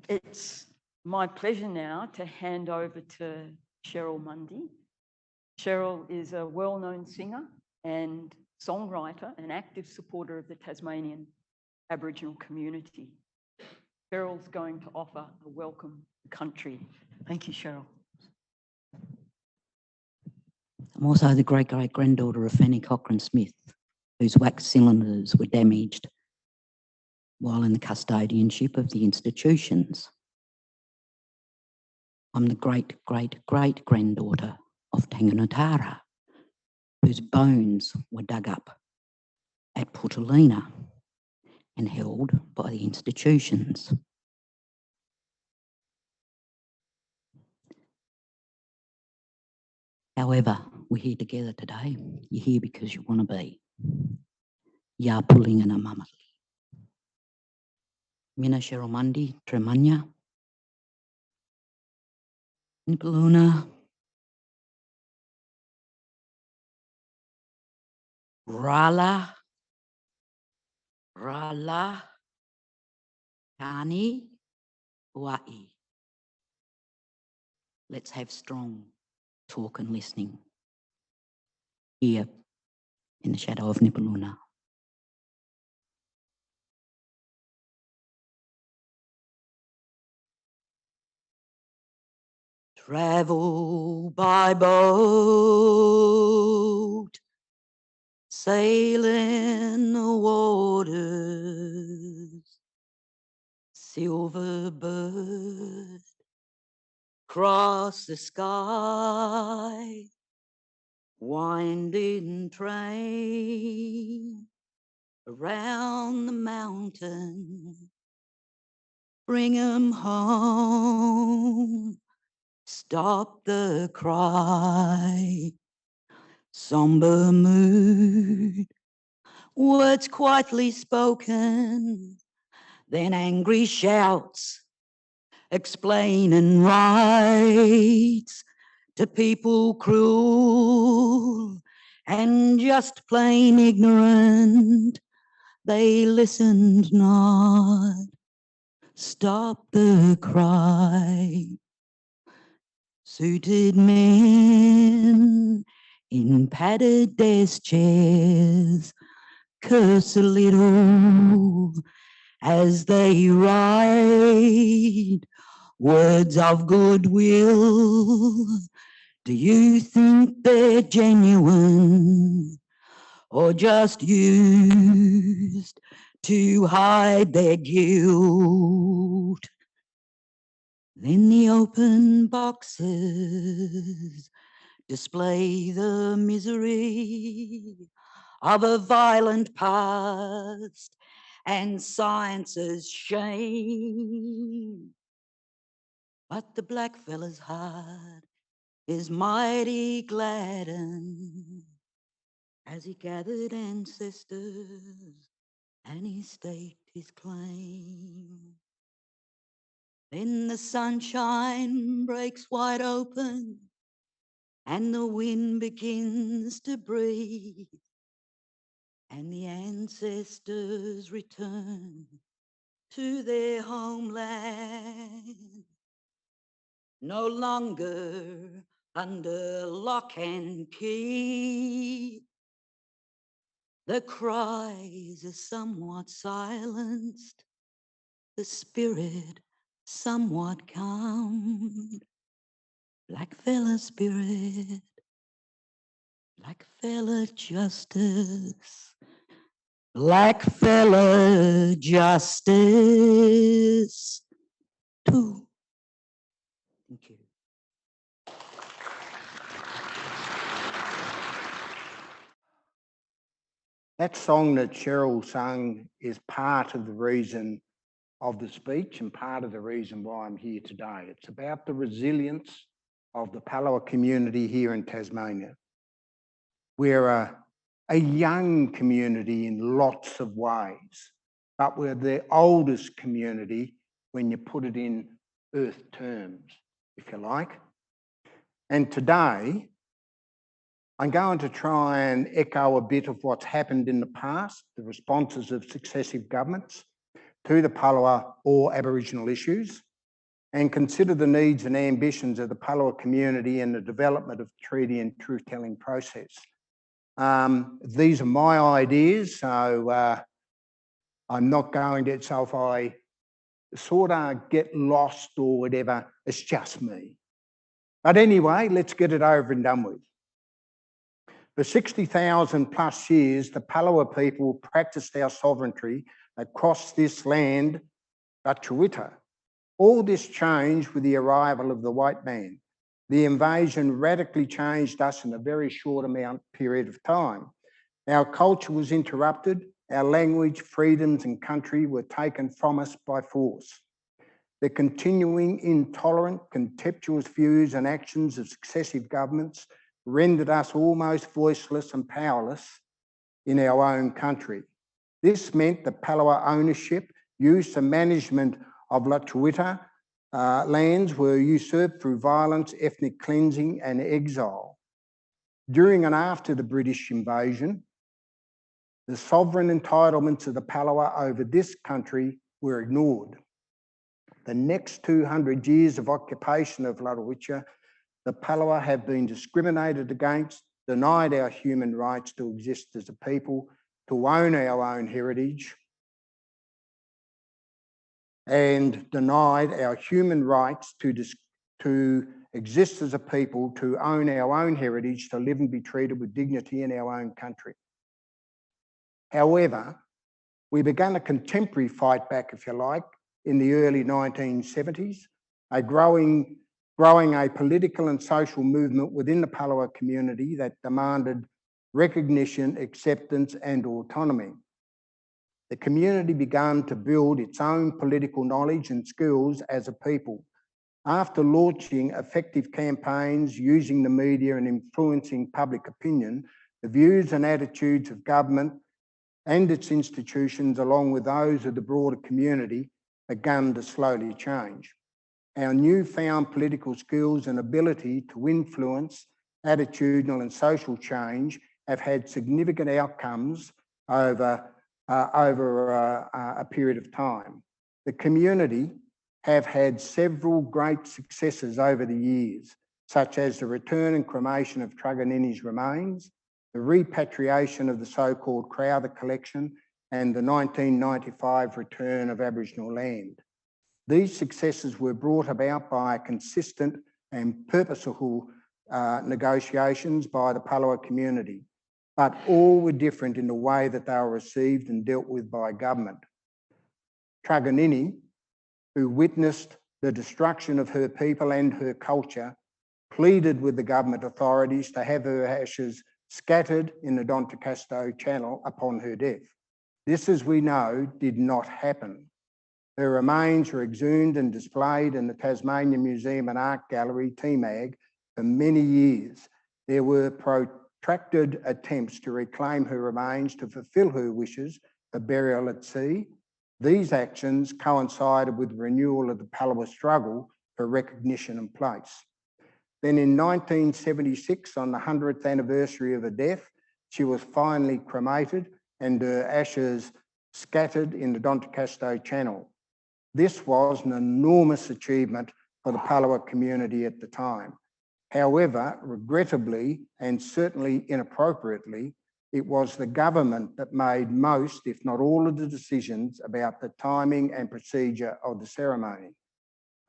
It's my pleasure now to hand over to Cheryl Mundy. Cheryl is a well-known singer and songwriter and active supporter of the Tasmanian Aboriginal community. Cheryl's going to offer a welcome to country. Thank you, Cheryl. I'm also the great-great-granddaughter of Fanny Cochrane Smith, whose wax cylinders were damaged while in the custodianship of the institutions. I'm the great-great-great-granddaughter of Tanganatara, whose bones were dug up at Putalina and held by the institutions. However, we're here together today. You're here because you want to be. Ya Pulingana Mamali. Mina Cheryl Mundy, Tremanya. Nipaluna. Rala. Kani. Wai. Let's have strong talk and listening here in the shadow of Nipaluna. Travel by boat, sailing the waters, silver bird, cross the sky, winding train around the mountain, bring 'em home. Stop the cry, somber mood, words quietly spoken, then angry shouts, explaining rights to people cruel and just plain ignorant. They listened not, stop the cry. Suited men in padded desk chairs curse a little as they write words of goodwill. Do you think they're genuine or just used to hide their guilt? Then the open boxes display the misery of a violent past and science's shame. But the black fella's heart is mighty gladdened as he gathered ancestors and he staked his claim. Then the sunshine breaks wide open and the wind begins to breathe and the ancestors return to their homeland, no longer under lock and key. The cries are somewhat silenced, the spirit somewhat calmed. Black fella spirit, black fella justice, black fella justice too. Thank you. That song that Cheryl sung is part of the reason of the speech and part of the reason why I'm here today. It's about the resilience of the palawa community here in Tasmania. We're a young community in lots of ways, but we're the oldest community when you put it in earth terms, if you like. And today, I'm going to try and echo a bit of what's happened in the past, the responses of successive governments to the palawa or Aboriginal issues, and consider the needs and ambitions of the palawa community and the development of the treaty and truth-telling process. These are my ideas, so I'm not going to, so if I sort of get lost or whatever, it's just me. But anyway, let's get it over and done with. For 60,000 plus years, the Palawa people practiced our sovereignty across this land, lutruwita. All this changed with the arrival of the white man. The invasion radically changed us in a very short period of time. Our culture was interrupted, our language, freedoms and country were taken from us by force. The continuing intolerant, contemptuous views and actions of successive governments rendered us almost voiceless and powerless in our own country. This meant that Palawa ownership, use and management of lutruwita lands were usurped through violence, ethnic cleansing and exile. During and after the British invasion, the sovereign entitlements of the Palawa over this country were ignored. The next 200 years of occupation of Lutruwita, the Palawa have been discriminated against, denied our human rights to exist as a people, to own our own heritage, and denied our human rights to exist as a people, to own our own heritage, to live and be treated with dignity in our own country. However, we began a contemporary fight back, if you like, in the early 1970s, growing a political and social movement within the Palawa community that demanded recognition, acceptance and autonomy. The community began to build its own political knowledge and skills as a people. After launching effective campaigns, using the media and influencing public opinion, the views and attitudes of government and its institutions, along with those of the broader community, began to slowly change. Our newfound political skills and ability to influence attitudinal and social change have had significant outcomes over a period of time. The community have had several great successes over the years, such as the return and cremation of Truganini's remains, the repatriation of the so-called Crowther collection, and the 1995 return of Aboriginal land. These successes were brought about by consistent and purposeful negotiations by the Palawa community, but all were different in the way that they were received and dealt with by government. Truganini, who witnessed the destruction of her people and her culture, pleaded with the government authorities to have her ashes scattered in the Dontecasto Channel upon her death. This, as we know, did not happen. Her remains were exhumed and displayed in the Tasmania Museum and Art Gallery, TMAG, for many years. There were protracted attempts to reclaim her remains to fulfil her wishes for burial at sea. These actions coincided with the renewal of the Palawa struggle for recognition and place. Then in 1976, on the 100th anniversary of her death, she was finally cremated and her ashes scattered in the Dontecasto Channel. This was an enormous achievement for the Palawa community at the time. However, regrettably and certainly inappropriately, it was the government that made most, if not all, of the decisions about the timing and procedure of the ceremony.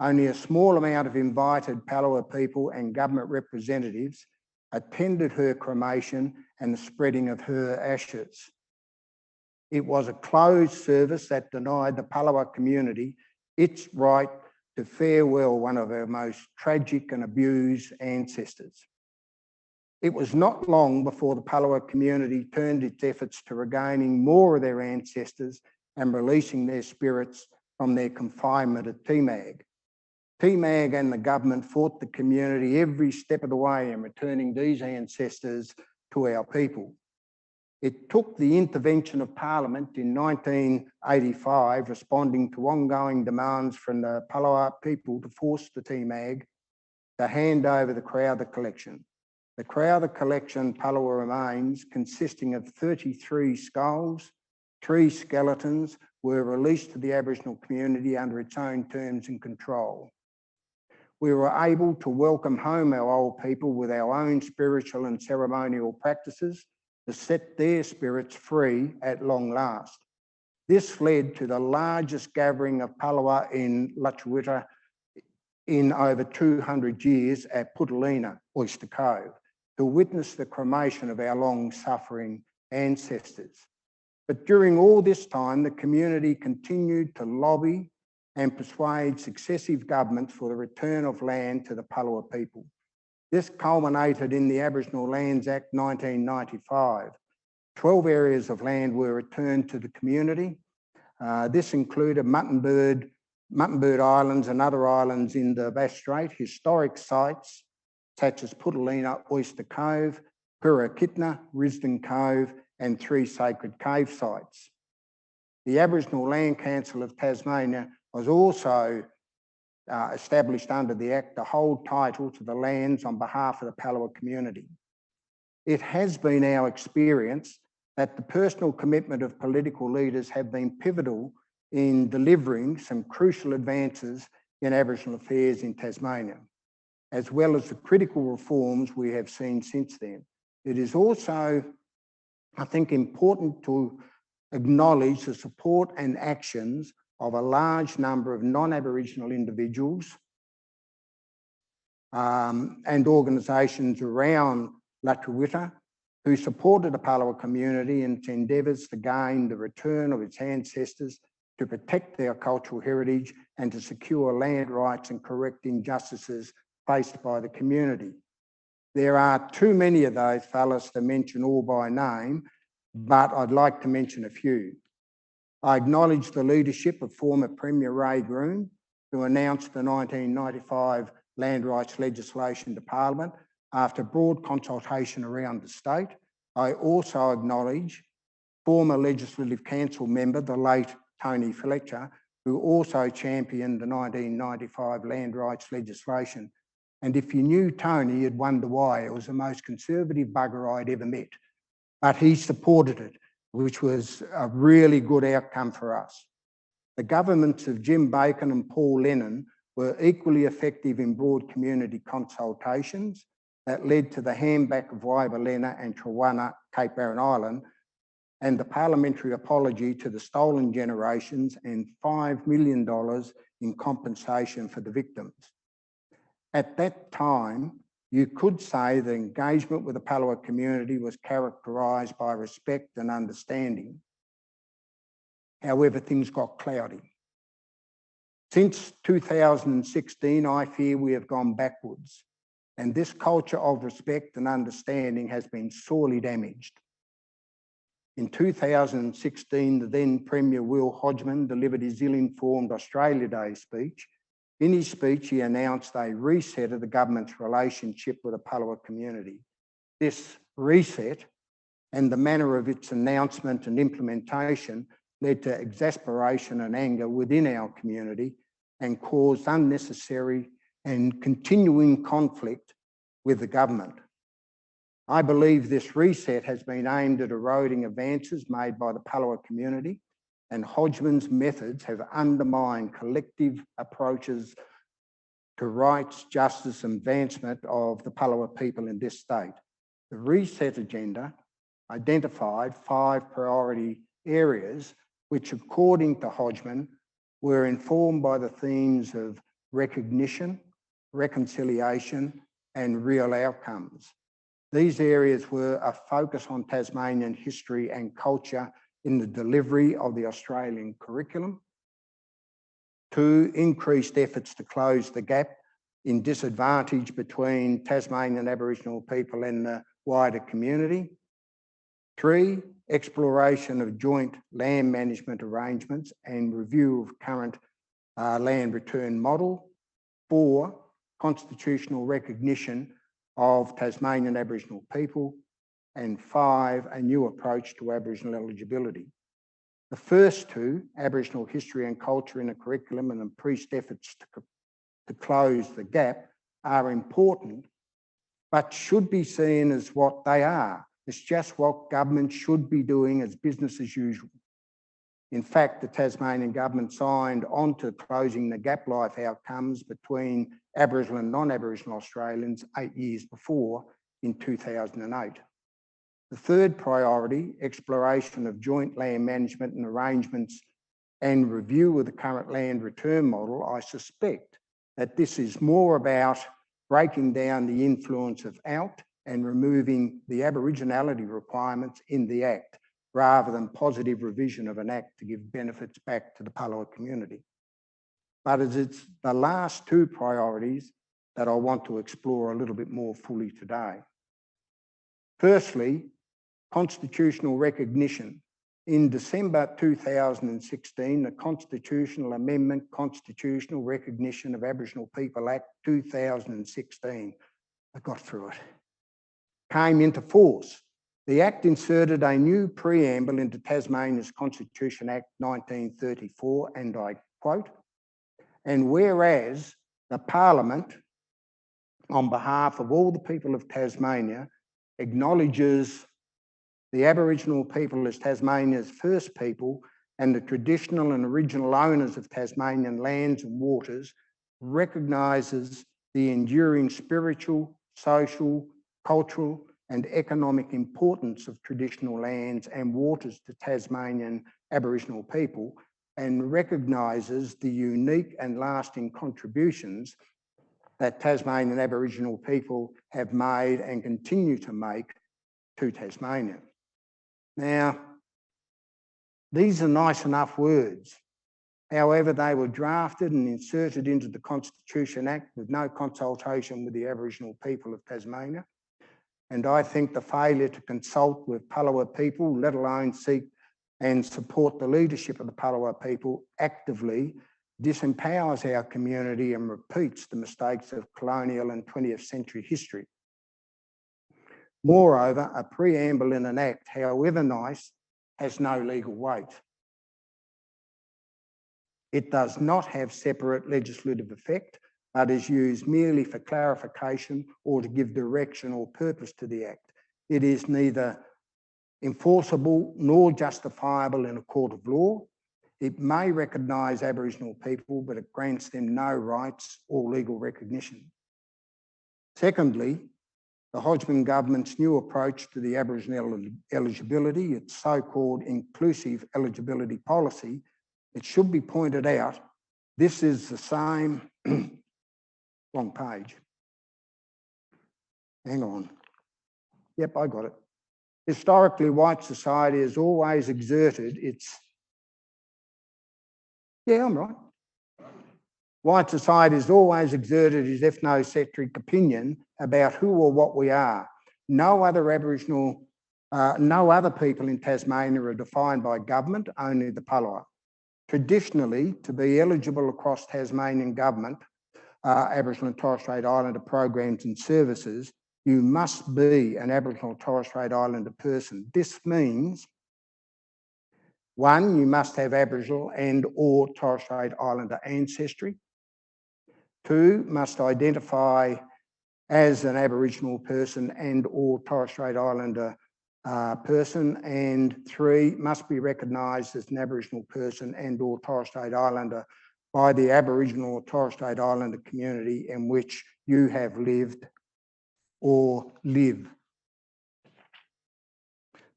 Only a small amount of invited Palawa people and government representatives attended her cremation and the spreading of her ashes. It was a closed service that denied the Palawa community its right to farewell one of our most tragic and abused ancestors. It was not long before the Palawa community turned its efforts to regaining more of their ancestors and releasing their spirits from their confinement at TMAG. TMAG and the government fought the community every step of the way in returning these ancestors to our people. It took the intervention of Parliament in 1985, responding to ongoing demands from the Palawa people to force the TMAG to hand over the Crowther collection. The Crowther collection Palawa remains, consisting of 33 skulls, 3 skeletons, were released to the Aboriginal community under its own terms and control. we were able to welcome home our old people with our own spiritual and ceremonial practices to set their spirits free at long last. This led to the largest gathering of palawa in Lutruwita in over 200 years at Putalina, Oyster Cove, to witness the cremation of our long-suffering ancestors. But during all this time, the community continued to lobby and persuade successive governments for the return of land to the Palawa people. This culminated in the Aboriginal Lands Act 1995. 12 areas of land were returned to the community. This included Mutton Bird Islands and other islands in the Bass Strait, historic sites such as Putalina, Oyster Cove, Purakitna, Risdon Cove, and 3 sacred cave sites. The Aboriginal Land Council of Tasmania was also established under the Act to hold title to the lands on behalf of the Palawa community. It has been our experience that the personal commitment of political leaders have been pivotal in delivering some crucial advances in Aboriginal affairs in Tasmania, as well as the critical reforms we have seen since then. It is also, I think, important to acknowledge the support and actions of a large number of non-Aboriginal individuals and organisations around Lutruwita who supported the Palawa community in its endeavours to gain the return of its ancestors, to protect their cultural heritage and to secure land rights and correct injustices faced by the community. There are too many of those fellas to mention all by name, but I'd like to mention a few. I acknowledge the leadership of former Premier Ray Groom, who announced the 1995 land rights legislation to Parliament after broad consultation around the state. I also acknowledge former Legislative Council member, the late Tony Fletcher, who also championed the 1995 land rights legislation. And if you knew Tony, you'd wonder why. It was the most conservative bugger I'd ever met. But he supported it, which was a really good outcome for us. The governments of Jim Bacon and Paul Lennon were equally effective in broad community consultations that led to the handback of Waibalena and Trawana, Cape Barren Island, and the parliamentary apology to the stolen generations and $5 million in compensation for the victims. At that time, you could say the engagement with the Palawa community was characterised by respect and understanding. However, things got cloudy. Since 2016, I fear we have gone backwards, and this culture of respect and understanding has been sorely damaged. In 2016, the then Premier Will Hodgman delivered his ill-informed Australia Day speech. In his speech, he announced a reset of the government's relationship with the Palawa community. This reset and the manner of its announcement and implementation led to exasperation and anger within our community and caused unnecessary and continuing conflict with the government. I believe this reset has been aimed at eroding advances made by the Palawa community, and Hodgman's methods have undermined collective approaches to rights, justice, and advancement of the Palawa people in this state. The reset agenda identified 5 priority areas, which, according to Hodgman, were informed by the themes of recognition, reconciliation, and real outcomes. These areas were a focus on Tasmanian history and culture in the delivery of the Australian curriculum. 2, increased efforts to close the gap in disadvantage between Tasmanian Aboriginal people and the wider community. 3, exploration of joint land management arrangements and review of current land return model. 4, constitutional recognition of Tasmanian Aboriginal people. And 5, a new approach to Aboriginal eligibility. The first 2, Aboriginal history and culture in the curriculum and increased efforts to close the gap, are important, but should be seen as what they are. It's just what government should be doing as business as usual. In fact, the Tasmanian government signed on to closing the gap life outcomes between Aboriginal and non-Aboriginal Australians 8 years before in 2008. The third priority, exploration of joint land management and arrangements and review of the current land return model, I suspect that this is more about breaking down the influence of out and removing the Aboriginality requirements in the Act, rather than positive revision of an Act to give benefits back to the palawa community. But it's the last two priorities that I want to explore a little bit more fully today. Firstly, constitutional recognition. In December 2016, the Constitutional Amendment, Constitutional Recognition of Aboriginal People Act 2016, I got through it, came into force. The Act inserted a new preamble into Tasmania's Constitution Act 1934, and I quote, "And whereas the Parliament, on behalf of all the people of Tasmania, acknowledges the Aboriginal people as Tasmania's first people and the traditional and original owners of Tasmanian lands and waters, recognises the enduring spiritual, social, cultural and economic importance of traditional lands and waters to Tasmanian Aboriginal people, and recognises the unique and lasting contributions that Tasmanian Aboriginal people have made and continue to make to Tasmania." Now, these are nice enough words. However, they were drafted and inserted into the Constitution Act with no consultation with the Aboriginal people of Tasmania. And I think the failure to consult with palawa people, let alone seek and support the leadership of the palawa people actively, disempowers our community and repeats the mistakes of colonial and 20th century history. Moreover, a preamble in an act, however nice, has no legal weight. It does not have separate legislative effect, but is used merely for clarification or to give direction or purpose to the Act. It is neither enforceable nor justifiable in a court of law. It may recognise Aboriginal people, but it grants them no rights or legal recognition. Secondly, the Hodgman government's new approach to the Aboriginal eligibility, its so-called inclusive eligibility policy, it should be pointed out, this is the same, wrong page. Hang on. Yep, I got it. Historically, white society has always exerted its, yeah, I'm right. White society has always exerted its ethnocentric opinion about who or what we are. No other people in Tasmania are defined by government, only the palawa. Traditionally, to be eligible across Tasmanian government, Aboriginal and Torres Strait Islander programs and services, you must be an Aboriginal and Torres Strait Islander person. This means, one, you must have Aboriginal and or Torres Strait Islander ancestry. Two, must identify as an Aboriginal person and or Torres Strait Islander person. And three, must be recognised as an Aboriginal person and or Torres Strait Islander by the Aboriginal or Torres Strait Islander community in which you have lived or live.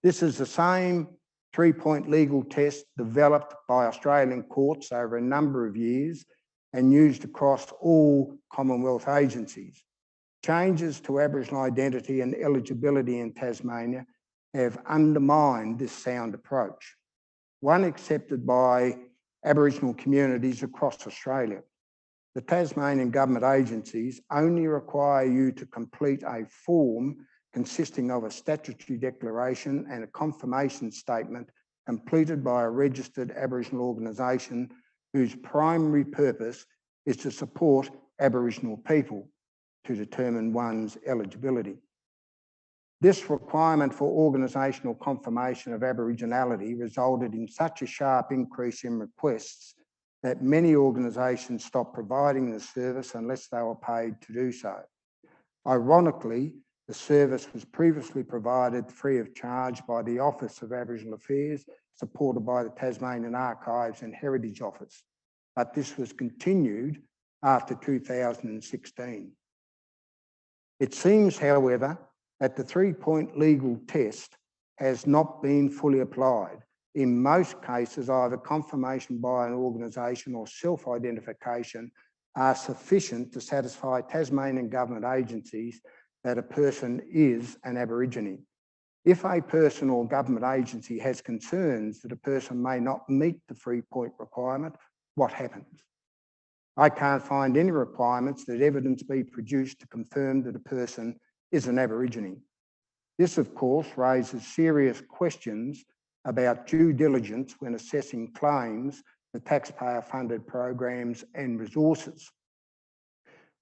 This is the same three-point legal test developed by Australian courts over a number of years and used across all Commonwealth agencies. Changes to Aboriginal identity and eligibility in Tasmania have undermined this sound approach, one accepted by Aboriginal communities across Australia. The Tasmanian government agencies only require you to complete a form consisting of a statutory declaration and a confirmation statement completed by a registered Aboriginal organisation whose primary purpose is to support Aboriginal people to determine one's eligibility. This requirement for organisational confirmation of Aboriginality resulted in such a sharp increase in requests that many organisations stopped providing the service unless they were paid to do so. Ironically, the service was previously provided free of charge by the Office of Aboriginal Affairs supported by the Tasmanian Archives and Heritage Office, but this was continued after 2016. It seems, however, that the 3-point legal test has not been fully applied. In most cases, either confirmation by an organisation or self-identification are sufficient to satisfy Tasmanian government agencies that a person is an Aborigine. If a person or government agency has concerns that a person may not meet the 3-point requirement, what happens? I can't find any requirements that evidence be produced to confirm that a person is an Aborigine. This, of course, raises serious questions about due diligence when assessing claims for taxpayer-funded programs and resources.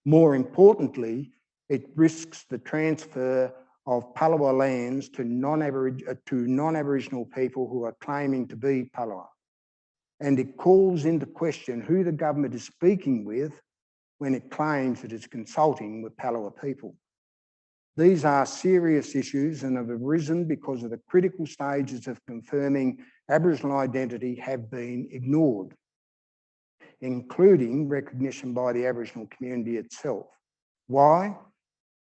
More importantly, it risks the transfer of palawa lands to non-Aboriginal people who are claiming to be palawa. And it calls into question who the government is speaking with when it claims it is consulting with palawa people. These are serious issues and have arisen because of the critical stages of confirming Aboriginal identity have been ignored, including recognition by the Aboriginal community itself. Why?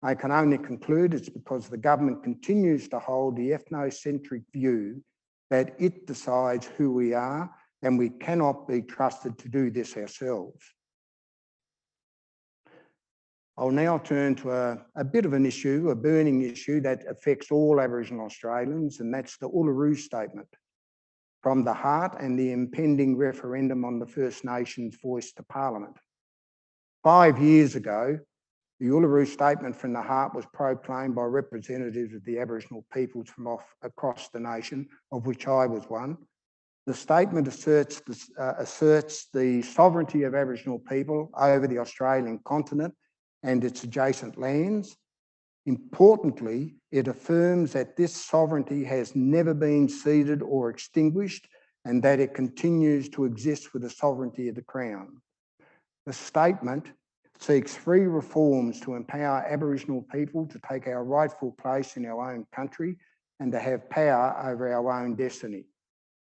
I can only conclude it's because the government continues to hold the ethnocentric view that it decides who we are, and we cannot be trusted to do this ourselves. I'll now turn to a bit of an issue, a burning issue that affects all Aboriginal Australians, and that's the Uluru Statement from the Heart and the impending referendum on the First Nations voice to Parliament. 5 years ago, the Uluru Statement from the Heart was proclaimed by representatives of the Aboriginal peoples from across the nation, of which I was one. The statement asserts the sovereignty of Aboriginal people over the Australian continent and its adjacent lands. Importantly, it affirms that this sovereignty has never been ceded or extinguished and that it continues to exist with the sovereignty of the Crown. The statement seeks 3 reforms to empower Aboriginal people to take our rightful place in our own country and to have power over our own destiny.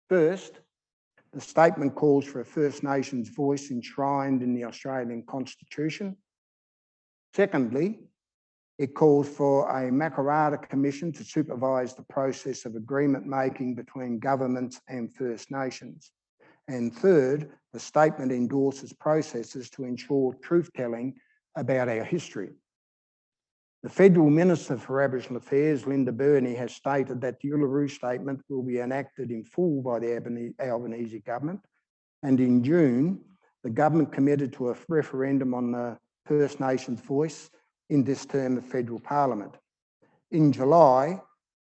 First, the statement calls for a First Nations voice enshrined in the Australian Constitution. Secondly, it calls for a Makarrata Commission to supervise the process of agreement making between governments and First Nations. And third, the statement endorses processes to ensure truth-telling about our history. The Federal Minister for Aboriginal Affairs, Linda Burney, has stated that the Uluru Statement will be enacted in full by the Albanese government. And in June, the government committed to a referendum on the First Nations voice in this term of federal parliament. In July,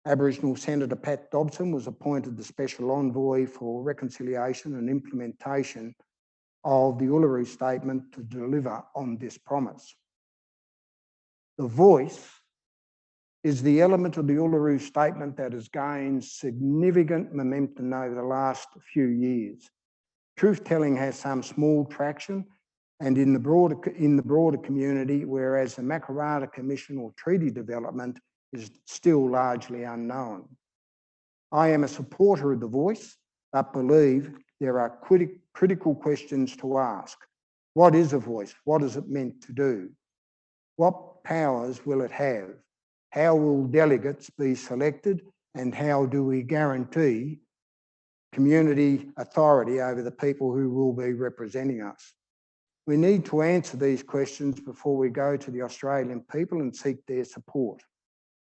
Aboriginal Senator Pat Dobson was appointed the Special Envoy for Reconciliation and Implementation of the Uluru Statement to deliver on this promise. The voice is the element of the Uluru Statement that has gained significant momentum over the last few years. Truth-telling has some small traction and in the broader community, whereas the Makarrata Commission or treaty development is still largely unknown. I am a supporter of the voice, but believe there are critical questions to ask. What is a voice? What is it meant to do? What powers will it have? How will delegates be selected? And how do we guarantee community authority over the people who will be representing us? We need to answer these questions before we go to the Australian people and seek their support.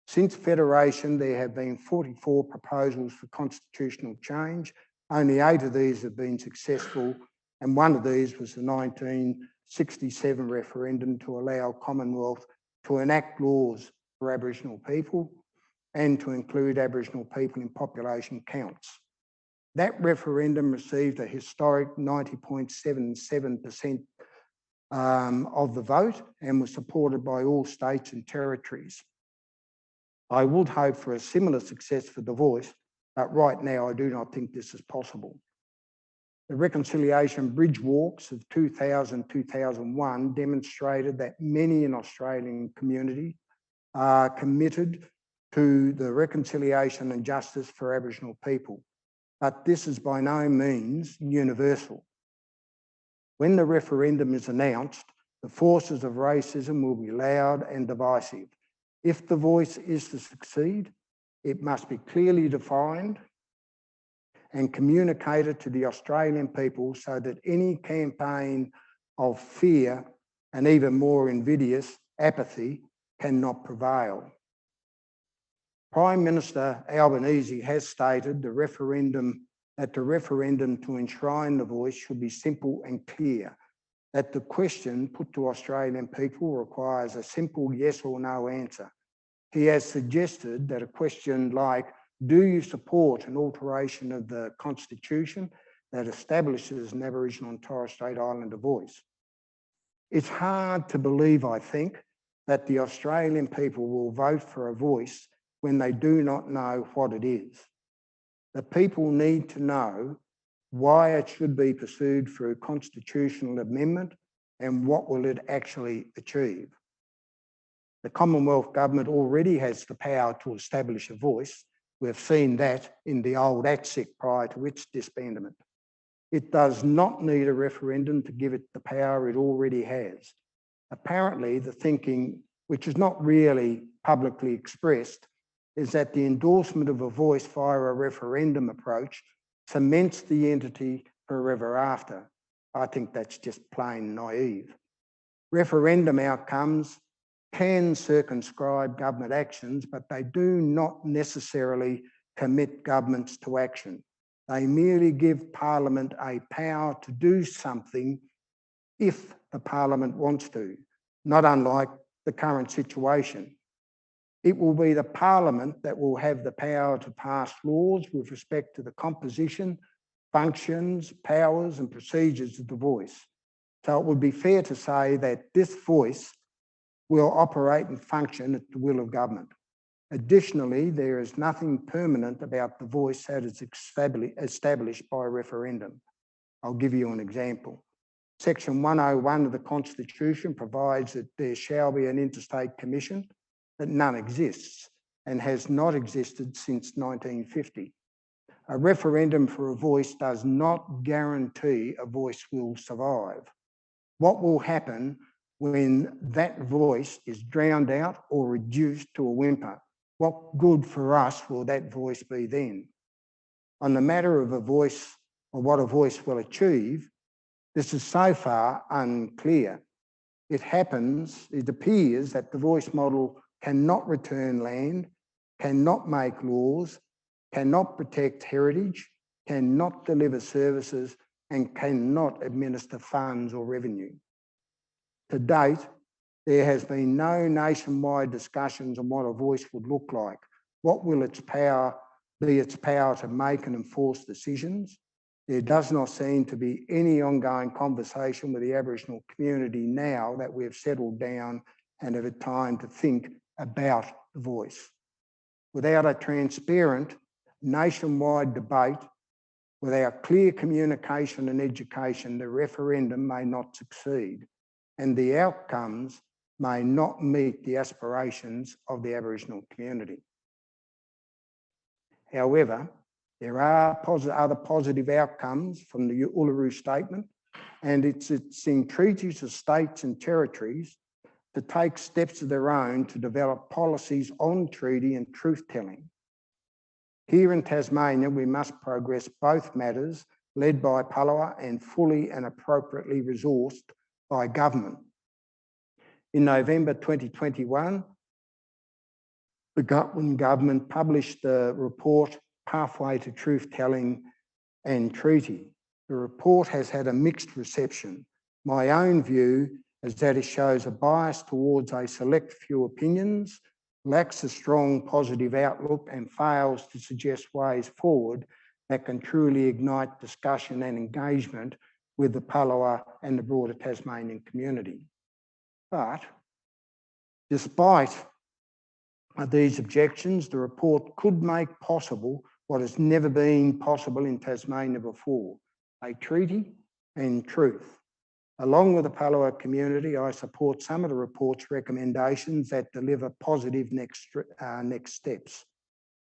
Since Federation, there have been 44 proposals for constitutional change. Only 8 of these have been successful, and one of these was the 1967 referendum to allow Commonwealth to enact laws for Aboriginal people and to include Aboriginal people in population counts. That referendum received a historic 90.77% of the vote and was supported by all states and territories. I would hope for a similar success for the voice, but right now I do not think this is possible. The Reconciliation Bridge Walks of 2000-2001 demonstrated that many in Australian community are committed to the reconciliation and justice for Aboriginal people. but this is by no means universal. When the referendum is announced, the forces of racism will be loud and divisive. If the voice is to succeed, it must be clearly defined and communicated to the Australian people so that any campaign of fear and even more invidious apathy cannot prevail. Prime Minister Albanese has stated that the referendum to enshrine the voice should be simple and clear, that the question put to Australian people requires a simple yes or no answer. He has suggested that a question like, do you support an alteration of the Constitution that establishes an Aboriginal and Torres Strait Islander voice? It's hard to believe, I think, that the Australian people will vote for a voice when they do not know what it is. The people need to know why it should be pursued through constitutional amendment and what will it actually achieve. The Commonwealth Government already has the power to establish a voice. We've seen that in the old ATSIC prior to its disbandment. It does not need a referendum to give it the power it already has. Apparently, the thinking, which is not really publicly expressed, is that the endorsement of a voice via a referendum approach cements the entity forever after. I think that's just plain naive. Referendum outcomes can circumscribe government actions, but they do not necessarily commit governments to action. They merely give Parliament a power to do something if the Parliament wants to, not unlike the current situation. It will be the Parliament that will have the power to pass laws with respect to the composition, functions, powers and procedures of the voice. So it would be fair to say that this voice will operate and function at the will of government. Additionally, there is nothing permanent about the voice that is established by referendum. I'll give you an example. Section 101 of the Constitution provides that there shall be an interstate commission, but none exists and has not existed since 1950. A referendum for a voice does not guarantee a voice will survive. What will happen when that voice is drowned out or reduced to a whimper? What good for us will that voice be then? On the matter of a voice or what a voice will achieve, this is so far unclear. It appears that the voice model cannot return land, cannot make laws, cannot protect heritage, cannot deliver services, and cannot administer funds or revenue. To date, there has been no nationwide discussions on what a voice would look like. What will its power to make and enforce decisions? There does not seem to be any ongoing conversation with the Aboriginal community now that we have settled down and have had time to think about the voice. Without a transparent nationwide debate, without clear communication and education, the referendum may not succeed and the outcomes may not meet the aspirations of the Aboriginal community. However, there are other positive outcomes from the Uluru Statement, and it's in treaties of states and territories to take steps of their own to develop policies on treaty and truth-telling. Here in Tasmania, we must progress both matters led by palawa and fully and appropriately resourced by government. In November 2021, the Gutman government published the report Pathway to Truth-Telling and Treaty. The report has had a mixed reception. My own view is that it shows a bias towards a select few opinions, lacks a strong positive outlook and fails to suggest ways forward that can truly ignite discussion and engagement with the palawa and the broader Tasmanian community. But despite these objections, the report could make possible what has never been possible in Tasmania before, a treaty and truth. Along with the palawa community, I support some of the report's recommendations that deliver positive next steps.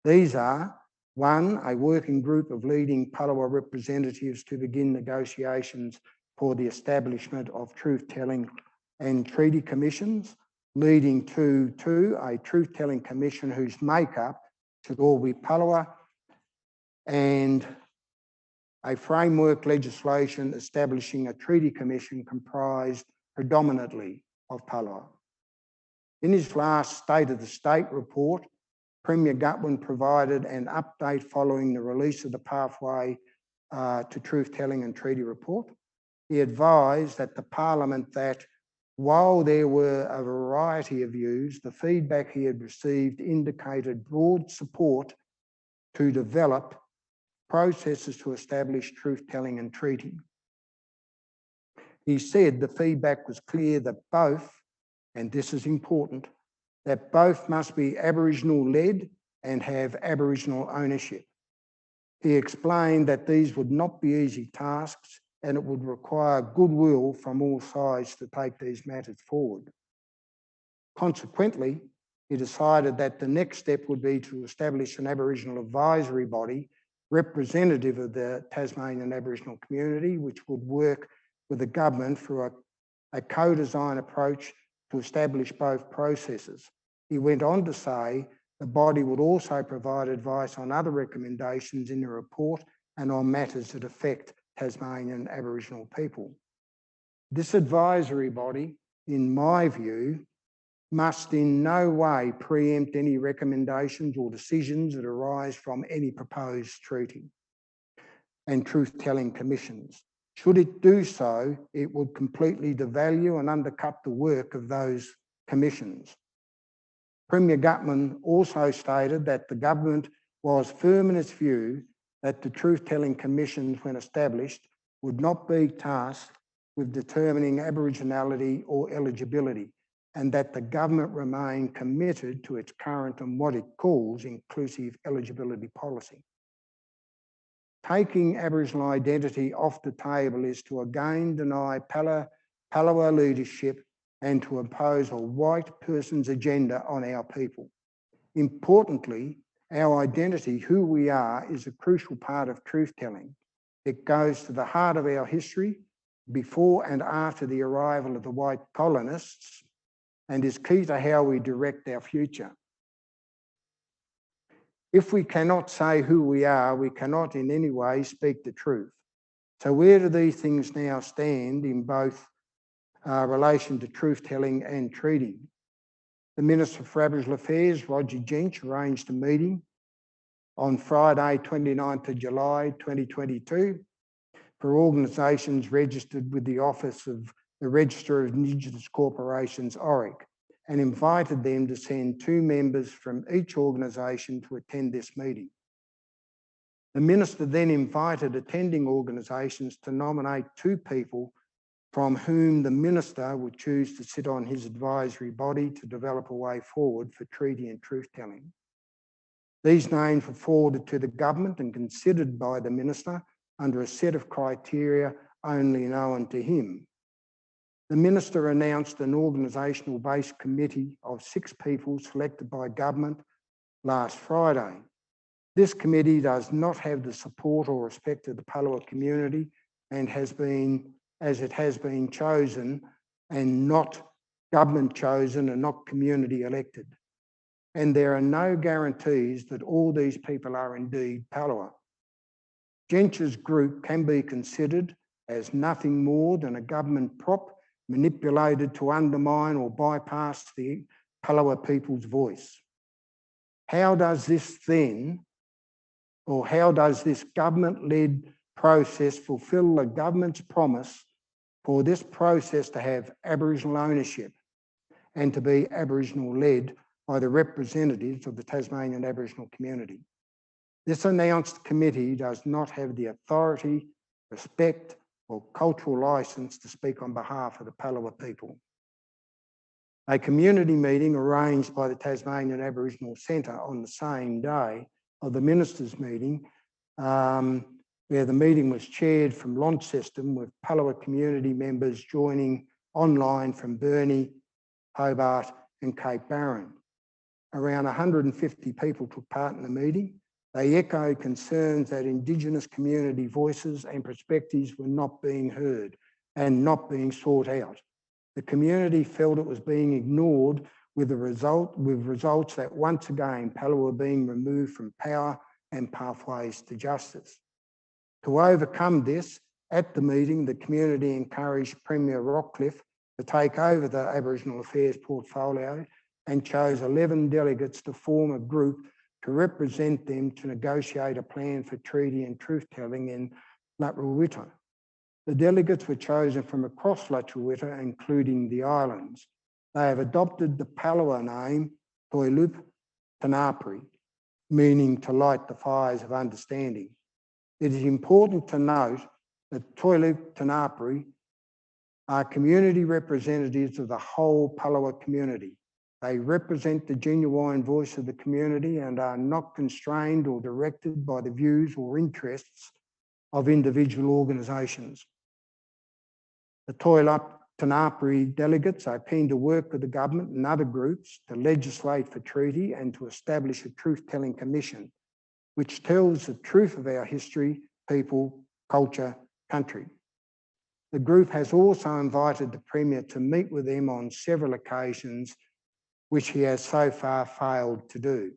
These are One, a working group of leading palawa representatives to begin negotiations for the establishment of truth-telling and treaty commissions, leading to two, a truth-telling commission whose makeup should all be palawa, and a framework legislation establishing a treaty commission comprised predominantly of palawa. In his last State of the State report, Premier Gutwein provided an update following the release of the Pathway to Truth-Telling and Treaty report. He advised at the Parliament that while there were a variety of views, the feedback he had received indicated broad support to develop processes to establish truth-telling and treaty. He said the feedback was clear that both, and this is important, that both must be Aboriginal-led and have Aboriginal ownership. He explained that these would not be easy tasks and it would require goodwill from all sides to take these matters forward. Consequently, he decided that the next step would be to establish an Aboriginal advisory body representative of the Tasmanian Aboriginal community, which would work with the government through a co-design approach to establish both processes. He went on to say the body would also provide advice on other recommendations in the report and on matters that affect Tasmanian Aboriginal people. This advisory body, in my view, must in no way preempt any recommendations or decisions that arise from any proposed treaty and truth-telling commissions. Should it do so, it would completely devalue and undercut the work of those commissions. Premier Gutwein also stated that the government was firm in its view that the truth-telling commissions, when established, would not be tasked with determining Aboriginality or eligibility, and that the government remained committed to its current and what it calls inclusive eligibility policy. Taking Aboriginal identity off the table is to again deny palawa leadership and to impose a white person's agenda on our people. Importantly, our identity, who we are, is a crucial part of truth-telling. It goes to the heart of our history, before and after the arrival of the white colonists, and is key to how we direct our future. If we cannot say who we are, we cannot in any way speak the truth. So where do these things now stand in both relation to truth-telling and treaty? The Minister for Aboriginal Affairs, Roger Jench, arranged a meeting on Friday, 29th of July 2022 for organisations registered with the Office of the Register of Indigenous Corporations, ORIC, and invited them to send 2 members from each organisation to attend this meeting. The Minister then invited attending organisations to nominate 2 people from whom the Minister would choose to sit on his advisory body to develop a way forward for treaty and truth-telling. These names were forwarded to the government and considered by the Minister under a set of criteria only known to him. The Minister announced an organisational-based committee of 6 people selected by government last Friday. This committee does not have the support or respect of the palawa community and it has been chosen and not government chosen and not community elected. And there are no guarantees that all these people are indeed palawa. Jench's group can be considered as nothing more than a government prop manipulated to undermine or bypass the palawa people's voice. How does this government-led process fulfil the government's promise for this process to have Aboriginal ownership and to be Aboriginal-led by the representatives of the Tasmanian Aboriginal community? This announced committee does not have the authority, respect, or cultural licence to speak on behalf of the Palawa people. A community meeting arranged by the Tasmanian Aboriginal Centre on the same day of the Ministers' meeting, where the meeting was chaired from Launceston with Palawa community members joining online from Burnie, Hobart and Cape Barren. Around 150 people took part in the meeting. They echoed concerns that Indigenous community voices and perspectives were not being heard and not being sought out. The community felt it was being ignored with results that once again palawa were being removed from power and pathways to justice. To overcome this, at the meeting, the community encouraged Premier Rockcliffe to take over the Aboriginal Affairs portfolio and chose 11 delegates to form a group to represent them to negotiate a plan for treaty and truth-telling in Lutruwita. The delegates were chosen from across Lutruwita, including the islands. They have adopted the palawa name Toilup Tanapri, meaning to light the fires of understanding. It is important to note that Toilup Tanapri are community representatives of the whole palawa community. They represent the genuine voice of the community and are not constrained or directed by the views or interests of individual organisations. The Toilup Tanapri delegates are keen to work with the government and other groups to legislate for treaty and to establish a truth-telling commission, which tells the truth of our history, people, culture, country. The group has also invited the Premier to meet with them on several occasions, which he has so far failed to do.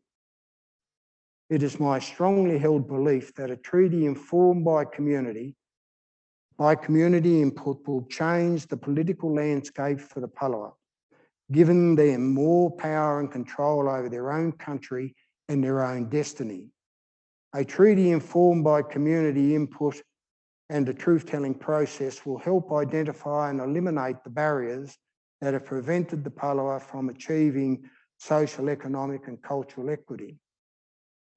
It is my strongly held belief that a treaty informed by community input will change the political landscape for the palawa, giving them more power and control over their own country and their own destiny. A treaty informed by community input and the truth-telling process will help identify and eliminate the barriers that have prevented the palawa from achieving social, economic and cultural equity.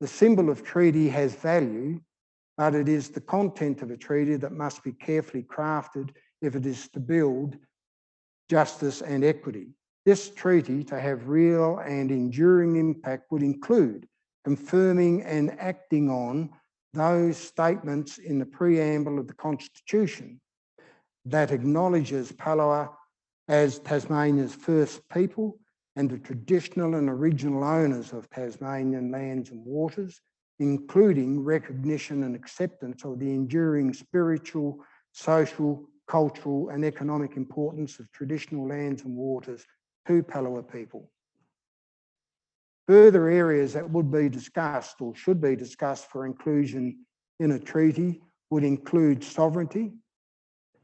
The symbol of treaty has value, but it is the content of a treaty that must be carefully crafted if it is to build justice and equity. This treaty, to have real and enduring impact, would include confirming and acting on those statements in the preamble of the Constitution that acknowledges palawa as Tasmania's first people and the traditional and original owners of Tasmanian lands and waters, including recognition and acceptance of the enduring spiritual, social, cultural and economic importance of traditional lands and waters to palawa people. Further areas that would be discussed or should be discussed for inclusion in a treaty would include sovereignty,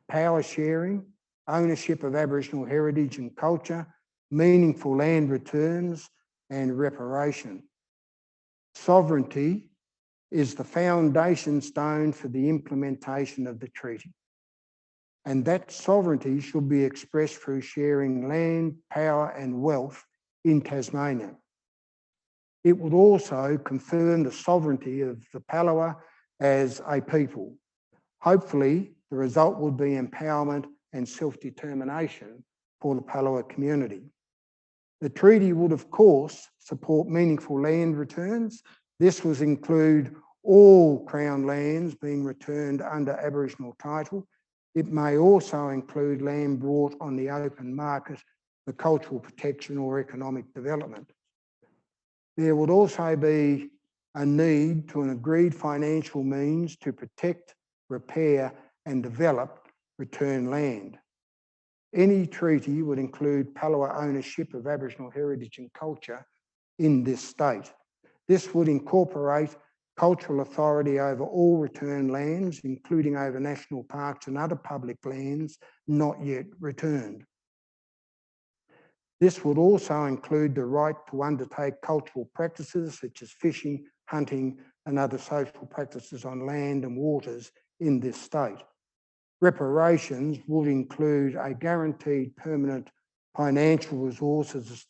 power sharing, ownership of Aboriginal heritage and culture, meaningful land returns and reparation. Sovereignty is the foundation stone for the implementation of the treaty. And that sovereignty should be expressed through sharing land, power and wealth in Tasmania. It would also confirm the sovereignty of the palawa as a people. Hopefully, the result would be empowerment and self-determination for the palawa community. The treaty would, of course, support meaningful land returns. This would include all Crown lands being returned under Aboriginal title. It may also include land brought on the open market for cultural protection or economic development. There would also be a need to an agreed financial means to protect, repair and develop returned land. Any treaty would include palawa ownership of Aboriginal heritage and culture in this state. This would incorporate cultural authority over all returned lands, including over national parks and other public lands not yet returned. This would also include the right to undertake cultural practices such as fishing, hunting and other social practices on land and waters in this state. Reparations would include a guaranteed permanent financial resources,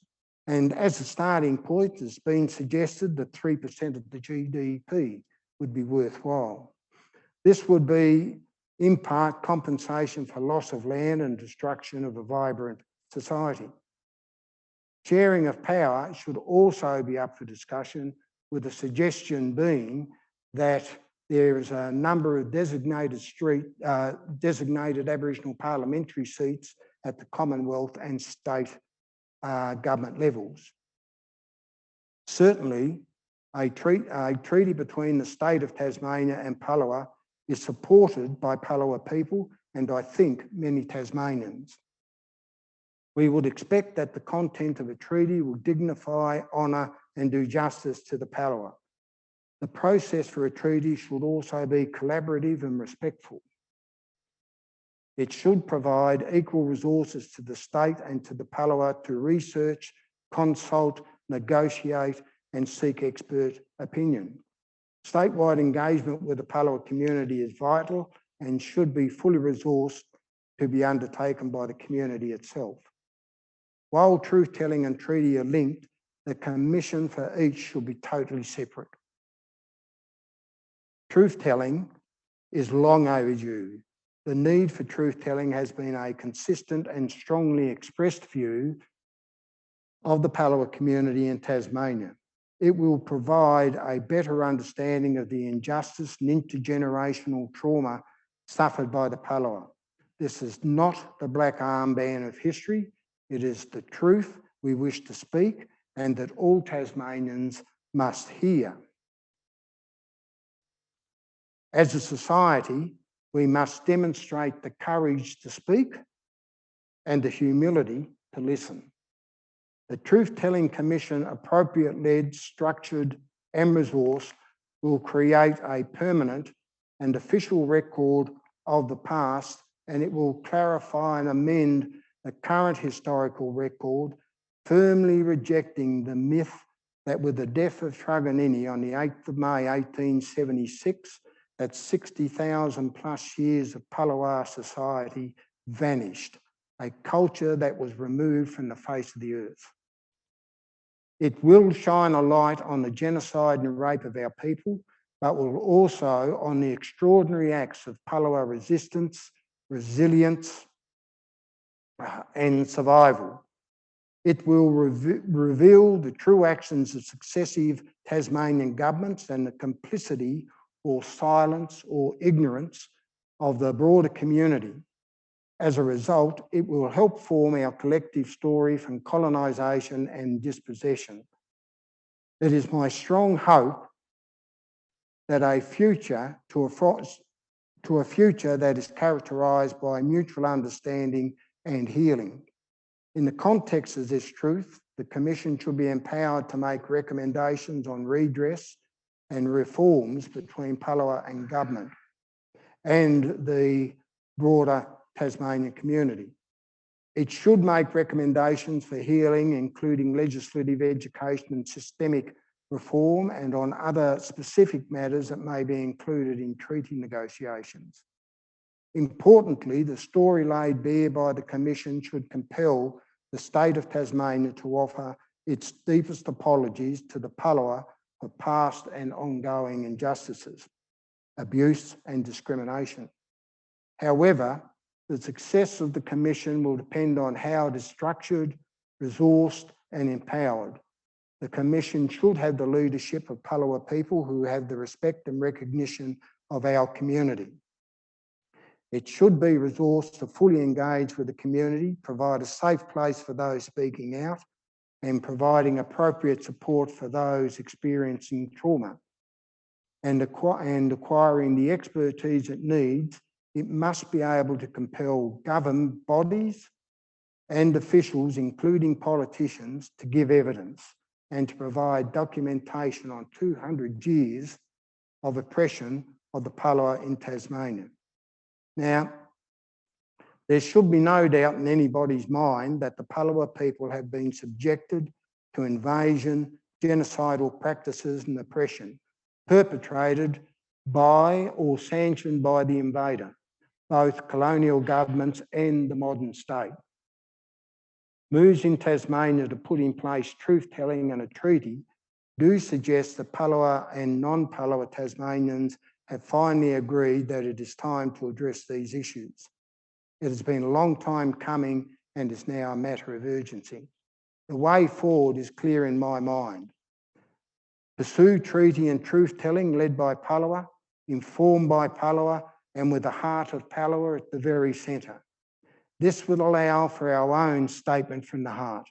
and as a starting point, it's been suggested that 3% of the GDP would be worthwhile. This would be, in part, compensation for loss of land and destruction of a vibrant society. Sharing of power should also be up for discussion, with the suggestion being that there is a number of designated Aboriginal parliamentary seats at the Commonwealth and state government levels. Certainly, A treaty between the state of Tasmania and Palawa is supported by Palawa people and I think many Tasmanians. We would expect that the content of a treaty will dignify, honour and do justice to the Palawa. The process for a treaty should also be collaborative and respectful. It should provide equal resources to the state and to the Palawa to research, consult, negotiate and seek expert opinion. Statewide engagement with the Palawa community is vital and should be fully resourced to be undertaken by the community itself. While truth-telling and treaty are linked, the commission for each should be totally separate. Truth-telling is long overdue. The need for truth-telling has been a consistent and strongly expressed view of the Palawa community in Tasmania. It will provide a better understanding of the injustice and intergenerational trauma suffered by the Palawa. This is not the black armband of history. It is the truth we wish to speak and that all Tasmanians must hear. As a society, we must demonstrate the courage to speak and the humility to listen. The Truth-Telling Commission, appropriate led, structured and resourced, will create a permanent and official record of the past, and it will clarify and amend the current historical record, firmly rejecting the myth that with the death of Truganini on the 8th of May 1876, that 60,000 plus years of Palawa society vanished, a culture that was removed from the face of the earth. It will shine a light on the genocide and rape of our people, but will also on the extraordinary acts of Palawa resistance, resilience, and survival. It will reveal the true actions of successive Tasmanian governments and the complicity or silence or ignorance of the broader community. As a result, it will help form our collective story from colonisation and dispossession. It is my strong hope that a future that is characterised by mutual understanding and healing. In the context of this truth, the Commission should be empowered to make recommendations on redress and reforms between Palawa and government and the broader Tasmanian community. It should make recommendations for healing, including legislative, education and systemic reform, and on other specific matters that may be included in treaty negotiations. Importantly, the story laid bare by the Commission should compel the state of Tasmania to offer its deepest apologies to the Palawa for past and ongoing injustices, abuse and discrimination. However, the success of the Commission will depend on how it is structured, resourced and empowered. The Commission should have the leadership of Palawa people who have the respect and recognition of our community. It should be resourced to fully engage with the community, provide a safe place for those speaking out, and providing appropriate support for those experiencing trauma. And acquiring the expertise it needs, it must be able to compel government bodies and officials, including politicians, to give evidence and to provide documentation on 200 years of oppression of the Palawa in Tasmania. Now, there should be no doubt in anybody's mind that the Palawa people have been subjected to invasion, genocidal practices and oppression perpetrated by or sanctioned by the invader, both colonial governments and the modern state. Moves in Tasmania to put in place truth-telling and a treaty do suggest that Palawa and non-Palawa Tasmanians have finally agreed that it is time to address these issues. It has been a long time coming and is now a matter of urgency. The way forward is clear in my mind. Pursue treaty and truth-telling led by Palawa, informed by Palawa, and with the heart of Palawa at the very centre. This will allow for our own statement from the heart.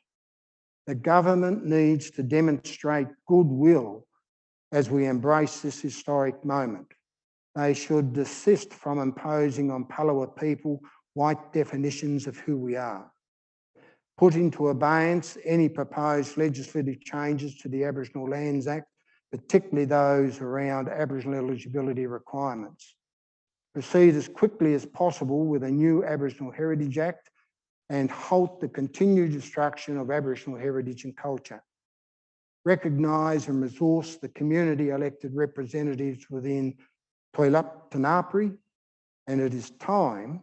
The government needs to demonstrate goodwill as we embrace this historic moment. They should desist from imposing on Palawa people white definitions of who we are. Put into abeyance any proposed legislative changes to the Aboriginal Lands Act, particularly those around Aboriginal eligibility requirements. Proceed as quickly as possible with a new Aboriginal Heritage Act and halt the continued destruction of Aboriginal heritage and culture. Recognise and resource the community elected representatives within Toilup Tanapri, and it is time,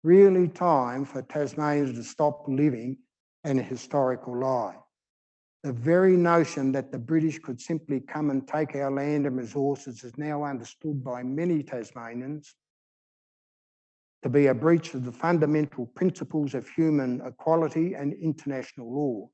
really time, for Tasmania to stop living in a historical lie. The very notion that the British could simply come and take our land and resources is now understood by many Tasmanians to be a breach of the fundamental principles of human equality and international law.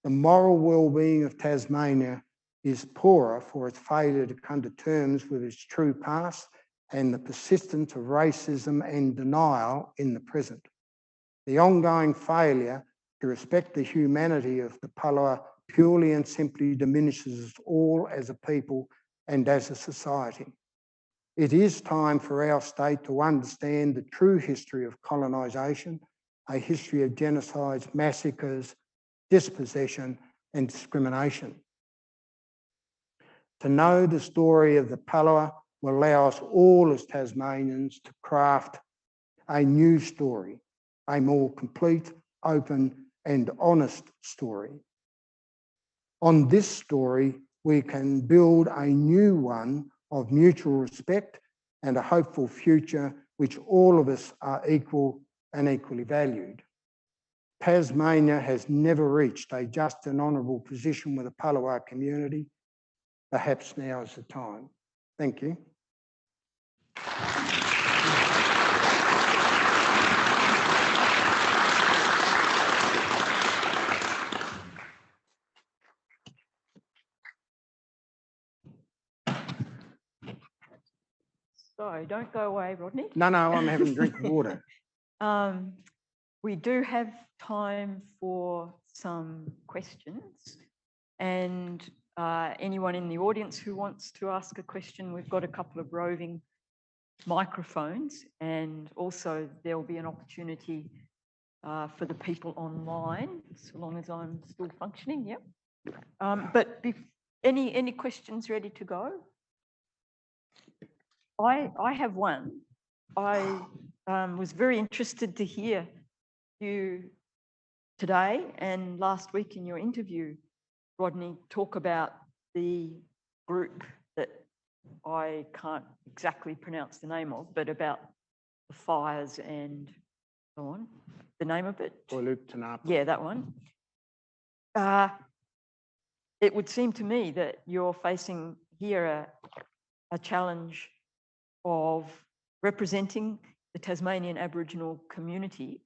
The moral well-being of Tasmania is poorer for its failure to come to terms with its true past and the persistence of racism and denial in the present. The ongoing failure to respect the humanity of the Palawa purely and simply diminishes us all as a people and as a society. It is time for our state to understand the true history of colonisation, a history of genocides, massacres, dispossession and discrimination. To know the story of the Palawa will allow us all as Tasmanians to craft a new story, a more complete, open and honest story. On this story, we can build a new one of mutual respect and a hopeful future which all of us are equal and equally valued. Tasmania has never reached a just and honourable position with the Palawa community. Perhaps now is the time. Thank you. So don't go away, Rodney. No, I'm having a drink of water. We do have time for some questions, and anyone in the audience who wants to ask a question, we've got a couple of roving microphones, and also there'll be an opportunity for the people online, so long as I'm still functioning. Yep. But any questions ready to go? I have one. I was very interested to hear you today and last week in your interview, Rodney, talk about the group that I can't exactly pronounce the name of, but about the fires and so on. The name of it? Uluru Tanapri. Yeah, that one. It would seem to me that you're facing here a challenge of representing the Tasmanian Aboriginal community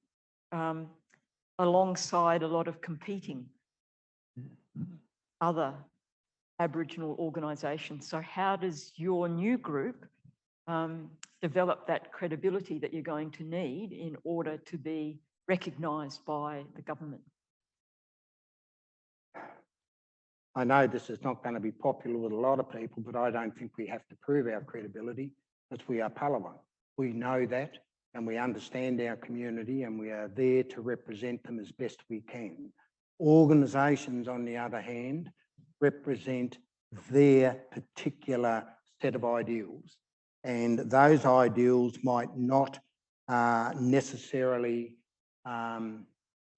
alongside a lot of competing other Aboriginal organisations. So how does your new group develop that credibility that you're going to need in order to be recognised by the government? I know this is not going to be popular with a lot of people, but I don't think we have to prove our credibility because we are Palawa. We know that and we understand our community and we are there to represent them as best we can. Organisations, on the other hand, represent their particular set of ideals, and those ideals might not necessarily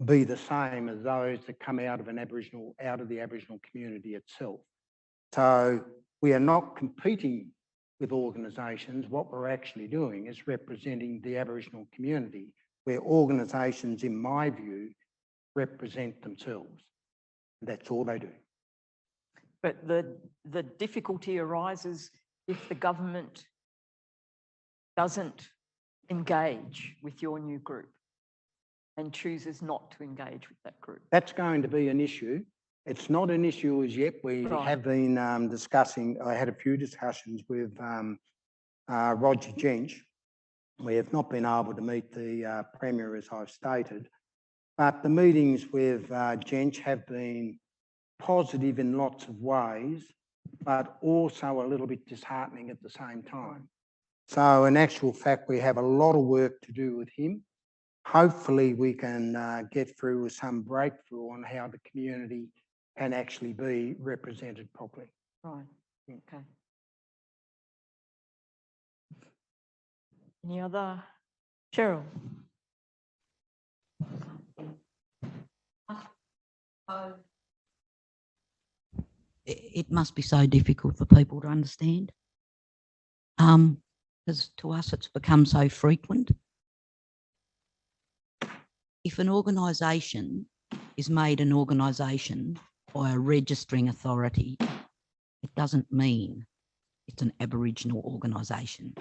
be the same as those that come out of the Aboriginal community itself. So we are not competing with organisations. What we're actually doing is representing the Aboriginal community, where organisations, in my view, represent themselves. That's all they do. But the difficulty arises if the government doesn't engage with your new group and chooses not to engage with that group. That's going to be an issue. It's not an issue as yet. We have been discussing, I had a few discussions with Roger Jench. We have not been able to meet the Premier, as I've stated, but the meetings with Jench have been positive in lots of ways, but also a little bit disheartening at the same time. So in actual fact, we have a lot of work to do with him. Hopefully we can get through with some breakthrough on how the community can actually be represented properly. Right, okay. Any other? Cheryl? It must be so difficult for people to understand. Because to us it's become so frequent. If an organisation is made an organisation by a registering authority, it doesn't mean it's an Aboriginal organisation.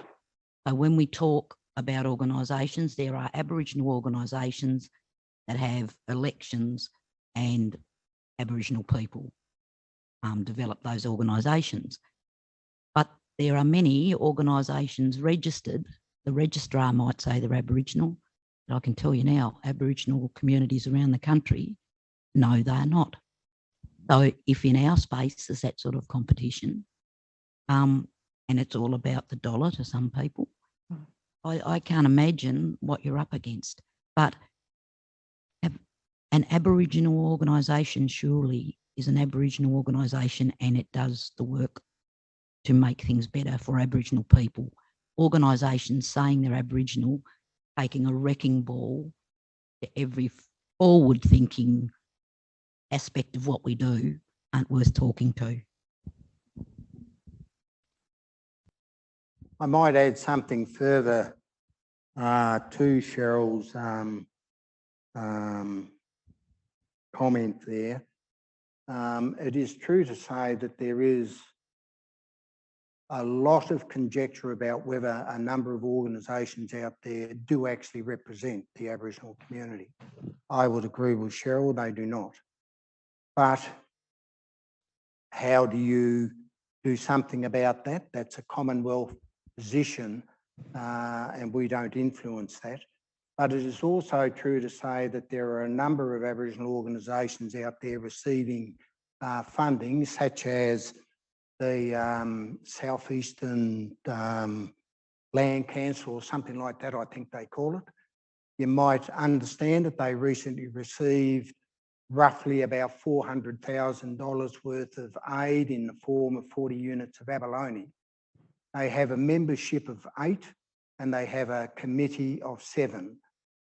So when we talk about organisations, there are Aboriginal organisations that have elections and Aboriginal people develop those organisations. But there are many organisations registered. The registrar might say they're Aboriginal, but I can tell you now, Aboriginal communities around the country, no, they are not. So if in our space there's that sort of competition, and it's all about the dollar to some people, I can't imagine what you're up against. But an Aboriginal organisation surely is an Aboriginal organisation, and it does the work to make things better for Aboriginal people. Organisations saying they're Aboriginal, taking a wrecking ball to every forward-thinking aspect of what we do, aren't worth talking to. I might add something further to Cheryl's comment there. It is true to say that there is a lot of conjecture about whether a number of organisations out there do actually represent the Aboriginal community. I would agree with Cheryl, they do not. But how do you do something about that? That's a Commonwealth position, and we don't influence that. But it is also true to say that there are a number of Aboriginal organisations out there receiving funding, such as the Southeastern Land Council or something like that, I think they call it. You might understand that they recently received roughly about $400,000 worth of aid in the form of 40 units of abalone. They have a membership of 8 and they have a committee of 7,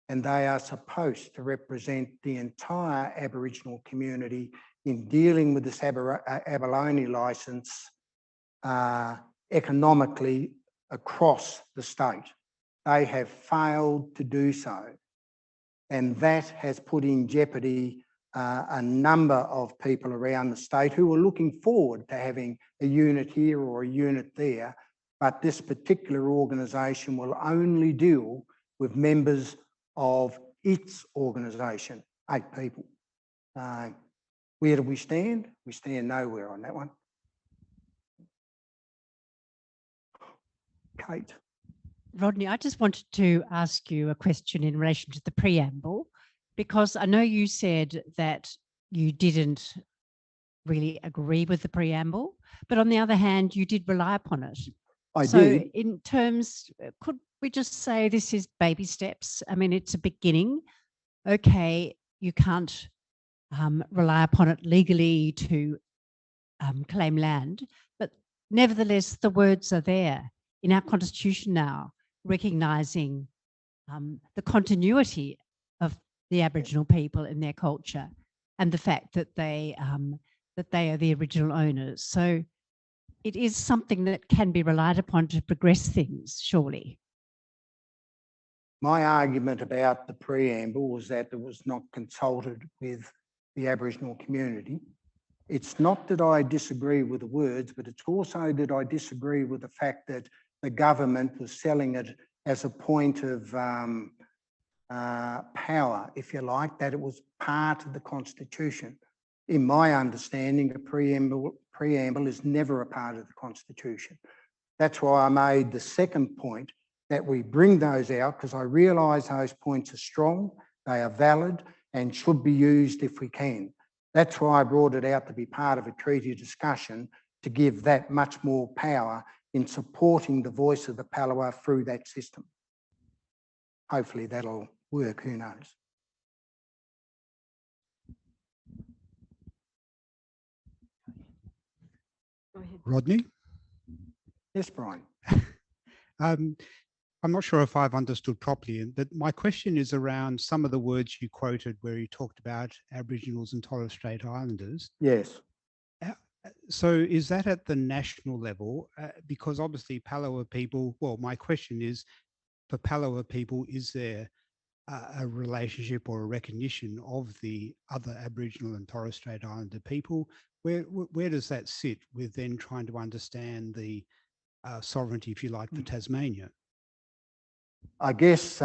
and they are supposed to represent the entire Aboriginal community in dealing with this abalone licence economically across the state. They have failed to do so, and that has put in jeopardy a number of people around the state who are looking forward to having a unit here or a unit there, but this particular organisation will only deal with members of its organisation, 8 people. Where do we stand? We stand nowhere on that one. Kate. Rodney, I just wanted to ask you a question in relation to the preamble, because I know you said that you didn't really agree with the preamble, but on the other hand, you did rely upon it. I so did. In terms, could we just say this is baby steps? I mean, it's a beginning. Okay, you can't rely upon it legally to claim land, but nevertheless, the words are there in our constitution now, recognising the continuity of the Aboriginal people and their culture, and the fact that they are the original owners. So it is something that can be relied upon to progress things, surely. My argument about the preamble was that it was not consulted with the Aboriginal community. It's not that I disagree with the words, but it's also that I disagree with the fact that the government was selling it as a point of power, if you like, that it was part of the Constitution. In my understanding, a preamble is never a part of the Constitution. That's why I made the second point, that we bring those out, because I realise those points are strong, they are valid and should be used if we can. That's why I brought it out to be part of a treaty discussion, to give that much more power in supporting the voice of the palawa through that system. Hopefully that'll work, who knows? Go ahead. Rodney? Yes, Brian. I'm not sure if I've understood properly, but my question is around some of the words you quoted where you talked about Aboriginals and Torres Strait Islanders. Yes. So is that at the national level? Because obviously Palawa people, well, my question is, for Palawa people, is there a relationship or a recognition of the other Aboriginal and Torres Strait Islander people? Where does that sit with then trying to understand the sovereignty, if you like, for Tasmania? I guess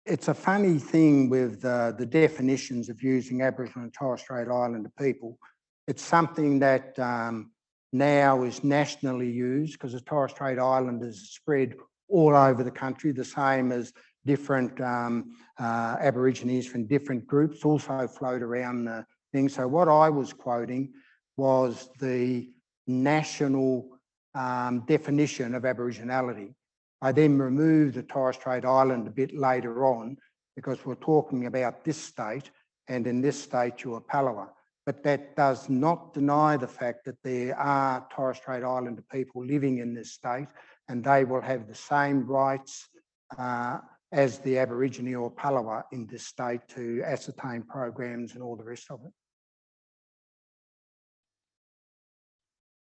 it's a funny thing with the definitions of using Aboriginal and Torres Strait Islander people. It's something that now is nationally used because the Torres Strait Islanders spread all over the country, the same as different Aborigines from different groups also float around the thing. So what I was quoting was the national definition of Aboriginality. I then removed the Torres Strait Island a bit later on because we're talking about this state, and in this state you're Palawa. But that does not deny the fact that there are Torres Strait Islander people living in this state, and they will have the same rights as the Aborigine or Palawa in this state to ascertain programs and all the rest of it.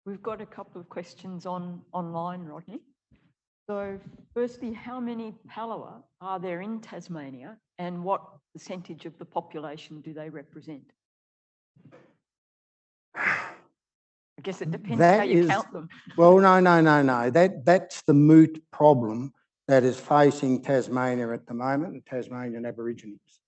We've got a couple of questions online, Rodney. So firstly, how many Palawa are there in Tasmania and what percentage of the population do they represent? I guess it depends how you count them. Well, no. That's the moot problem that is facing Tasmania at the moment and Tasmanian Aborigines.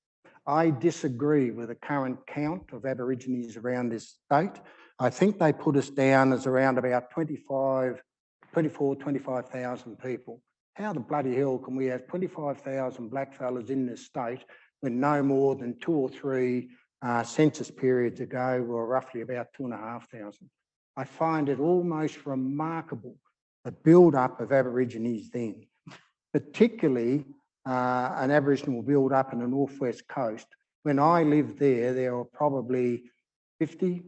I disagree with the current count of Aborigines around this state. I think they put us down as around about 25,000 people. How the bloody hell can we have 25,000 blackfellas in this state when no more than 2 or 3 census periods ago were roughly about 2,500? I find it almost remarkable, the build-up of Aborigines then, particularly an Aboriginal build-up in the northwest coast. When I lived there, there were probably 50,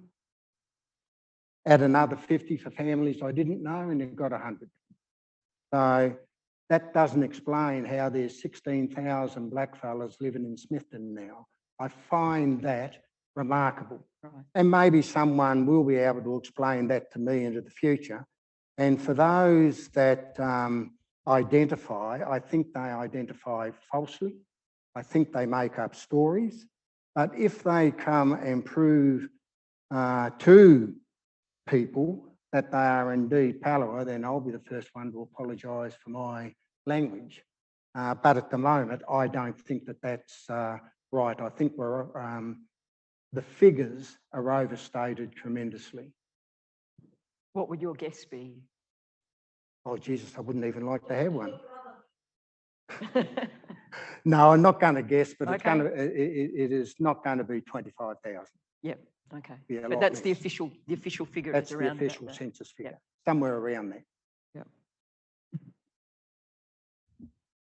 add another 50 for families I didn't know, and it got 100. So that doesn't explain how there's 16,000 blackfellas living in Smithton now. I find that remarkable. Right. And maybe someone will be able to explain that to me into the future. And for those that identify, I think they identify falsely. I think they make up stories. But if they come and prove to people that they are indeed Palawa, then I'll be the first one to apologise for my language. But at the moment, I don't think that that's right. I think we're the figures are overstated tremendously. What would your guess be? Oh, Jesus, I wouldn't even like to have one. No, I'm not going to guess, but Okay. it is not going to be 25,000. Yep. Okay. Be a But lot that's the less. official figure. That's is the around official about that. census figure, Yep. somewhere around there. Yep.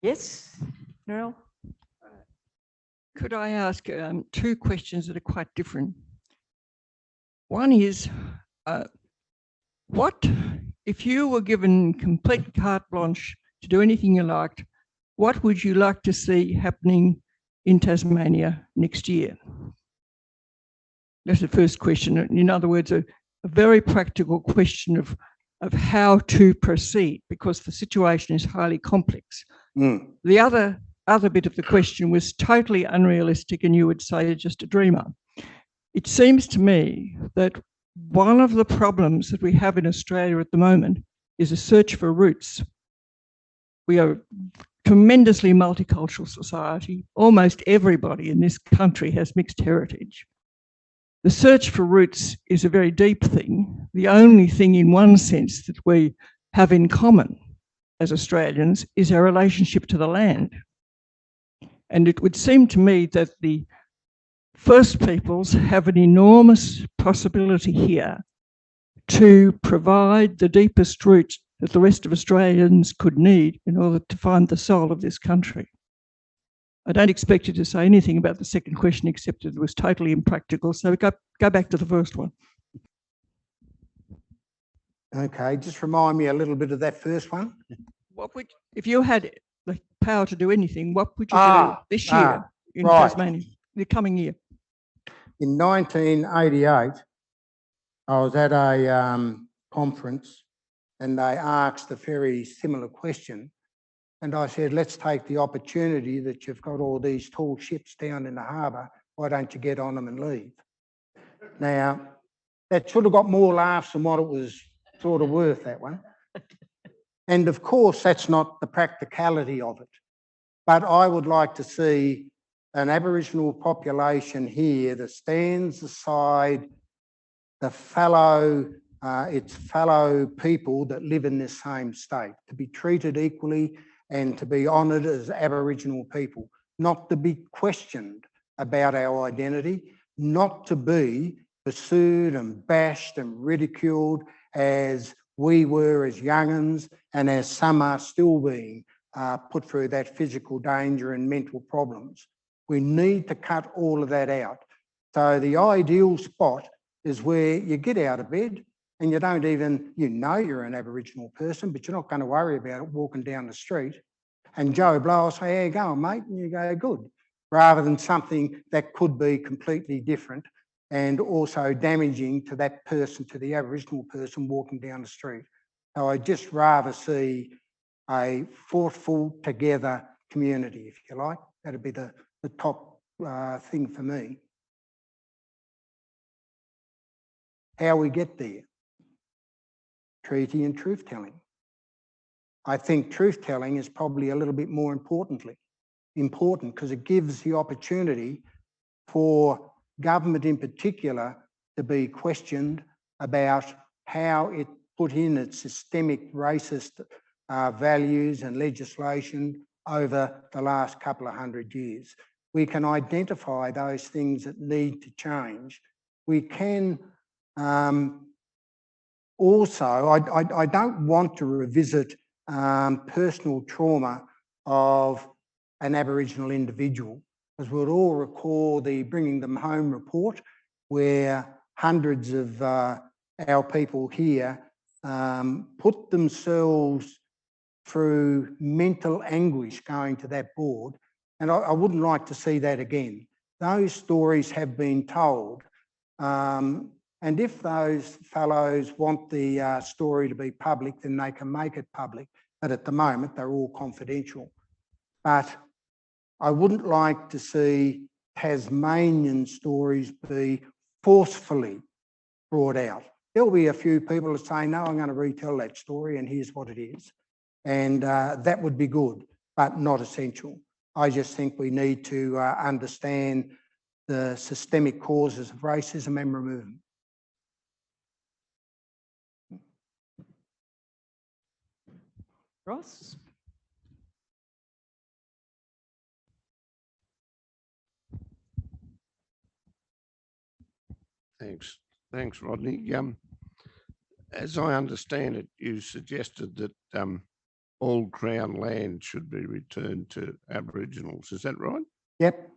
Yes, Narelle? Could I ask 2 questions that are quite different? One is, what if you were given complete carte blanche to do anything you liked, what would you like to see happening in Tasmania next year? That's the first question. In other words, a very practical question of how to proceed, because the situation is highly complex. Mm. The other bit of the question was totally unrealistic, and you would say you're just a dreamer. It seems to me that one of the problems that we have in Australia at the moment is a search for roots. We are a tremendously multicultural society. Almost everybody in this country has mixed heritage. The search for roots is a very deep thing. The only thing in one sense that we have in common as Australians is our relationship to the land. And it would seem to me that the First Peoples have an enormous possibility here to provide the deepest roots that the rest of Australians could need in order to find the soul of this country. I don't expect you to say anything about the second question, except it was totally impractical. So go back to the first one. Okay, just remind me a little bit of that first one. If you had the power to do anything, what would you do this year in Tasmania, the coming year? In 1988, I was at a conference and they asked a very similar question. And I said, let's take the opportunity that you've got all these tall ships down in the harbour. Why don't you get on them and leave? Now, that should have got more laughs than what it was sort of worth, that one. And of course, that's not the practicality of it. But I would like to see an Aboriginal population here that stands aside its fellow people that live in this same state, to be treated equally and to be honoured as Aboriginal people, not to be questioned about our identity, not to be pursued and bashed and ridiculed as we were as young'uns and as some are still being put through that physical danger and mental problems. We need to cut all of that out. So the ideal spot is where you get out of bed and you don't even, you know you're an Aboriginal person, but you're not going to worry about it walking down the street. And Joe Blow will say, how you going, mate? And you go, good. Rather than something that could be completely different and also damaging to that person, to the Aboriginal person walking down the street. So I'd just rather see a thoughtful, together community, if you like. That'd be the top thing for me. How we get there? Treaty and truth-telling. I think truth-telling is probably a little bit more important because it gives the opportunity for government in particular to be questioned about how it put in its systemic racist values and legislation over the last couple of 100 years. We can identify those things that need to change. We can also, I don't want to revisit personal trauma of an Aboriginal individual, because we'll all recall the Bringing Them Home report, where hundreds of our people here put themselves through mental anguish going to that board. And I wouldn't like to see that again. Those stories have been told. And if those fellows want the story to be public, then they can make it public. But at the moment, they're all confidential. But I wouldn't like to see Tasmanian stories be forcefully brought out. There'll be a few people that say, no, I'm going to retell that story and here's what it is. And that would be good, but not essential. I just think we need to understand the systemic causes of racism and remove them. Ross? Thanks, Rodney. As I understand it, you suggested that all Crown land should be returned to Aboriginals. Is that right? Yep.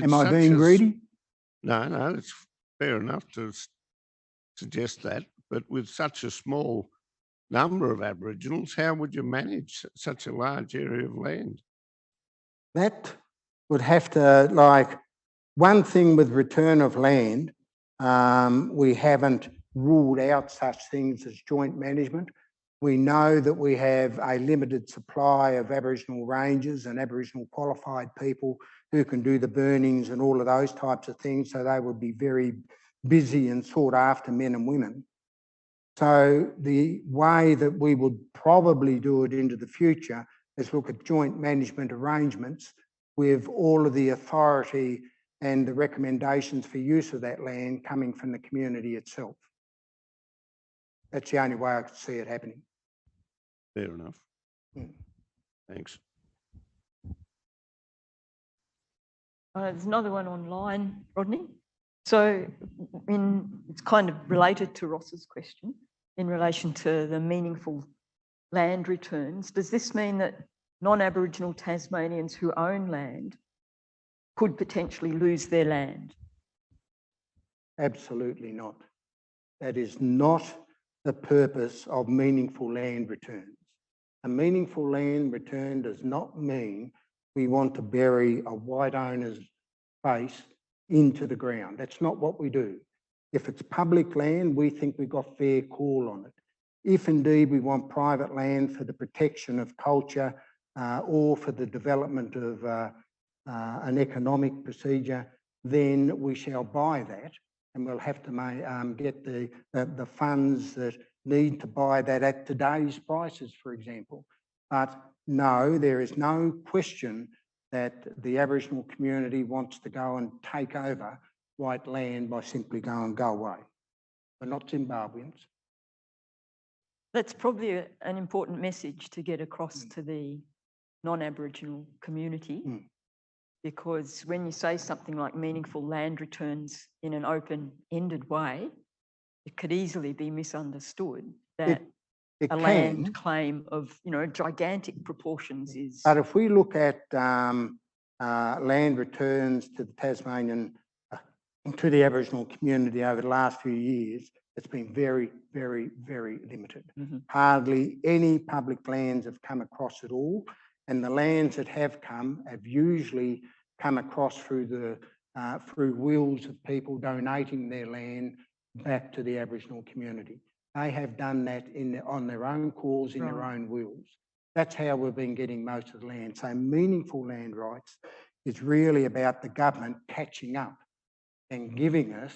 Am I being greedy? No, it's fair enough to suggest that. But with such a small number of Aboriginals, how would you manage such a large area of land? That would have to, like, one thing with return of land, we haven't ruled out such things as joint management. We know that we have a limited supply of Aboriginal rangers and Aboriginal qualified people who can do the burnings and all of those types of things, so they would be very busy and sought after men and women. So the way that we would probably do it into the future is look at joint management arrangements with all of the authority and the recommendations for use of that land coming from the community itself. That's the only way I could see it happening. Fair enough. Thanks. There's another one online, Rodney. So it's kind of related to Ross's question in relation to the meaningful land returns. Does this mean that non-Aboriginal Tasmanians who own land could potentially lose their land? Absolutely not. That is not the purpose of meaningful land returns. A meaningful land return does not mean we want to bury a white owner's face into the ground. That's not what we do. If it's public land, we think we've got fair call on it. If indeed we want private land for the protection of culture or for the development of an economic procedure, then we shall buy that, and we'll have to get the funds that need to buy that at today's prices, for example. But no, there is no question that the Aboriginal community wants to go and take over white land by simply going, go away. We're not Zimbabweans. That's probably an important message to get across to the non-Aboriginal community, because when you say something like meaningful land returns in an open-ended way, it could easily be misunderstood that a land claim of, gigantic proportions is... But if we look at land returns to the Tasmanian, to the Aboriginal community over the last few years, it's been very, very, very limited. Hardly any public lands have come across at all, and the lands that have usually come across through wills of people donating their land back to the Aboriginal community. They have done that on their own cause, in their own wills. That's how we've been getting most of the land. So meaningful land rights is really about the government catching up and giving us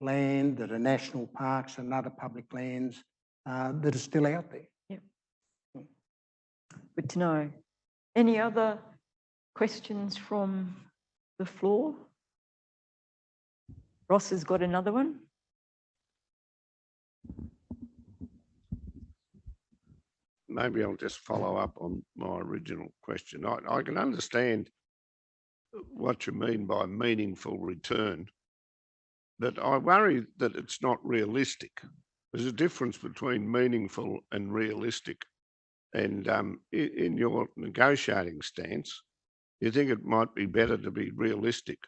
land that are national parks and other public lands that are still out there. Yep. Good to know. Any other questions from the floor? Ross has got another one. Maybe I'll just follow up on my original question. I can understand what you mean by meaningful return, but I worry that it's not realistic. There's a difference between meaningful and realistic. And in your negotiating stance, you think it might be better to be realistic?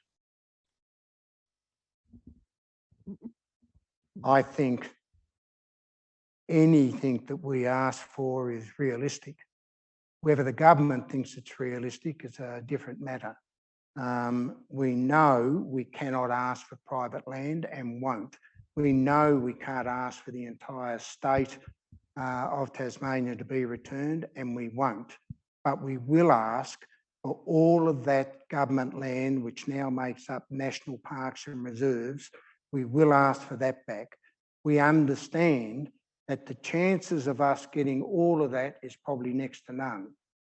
I think anything that we ask for is realistic. Whether the government thinks it's realistic is a different matter. We know we cannot ask for private land and won't. We know we can't ask for the entire state of Tasmania to be returned, and we won't. But we will ask for all of that government land, which now makes up national parks and reserves. We will ask for that back. We understand that the chances of us getting all of that is probably next to none,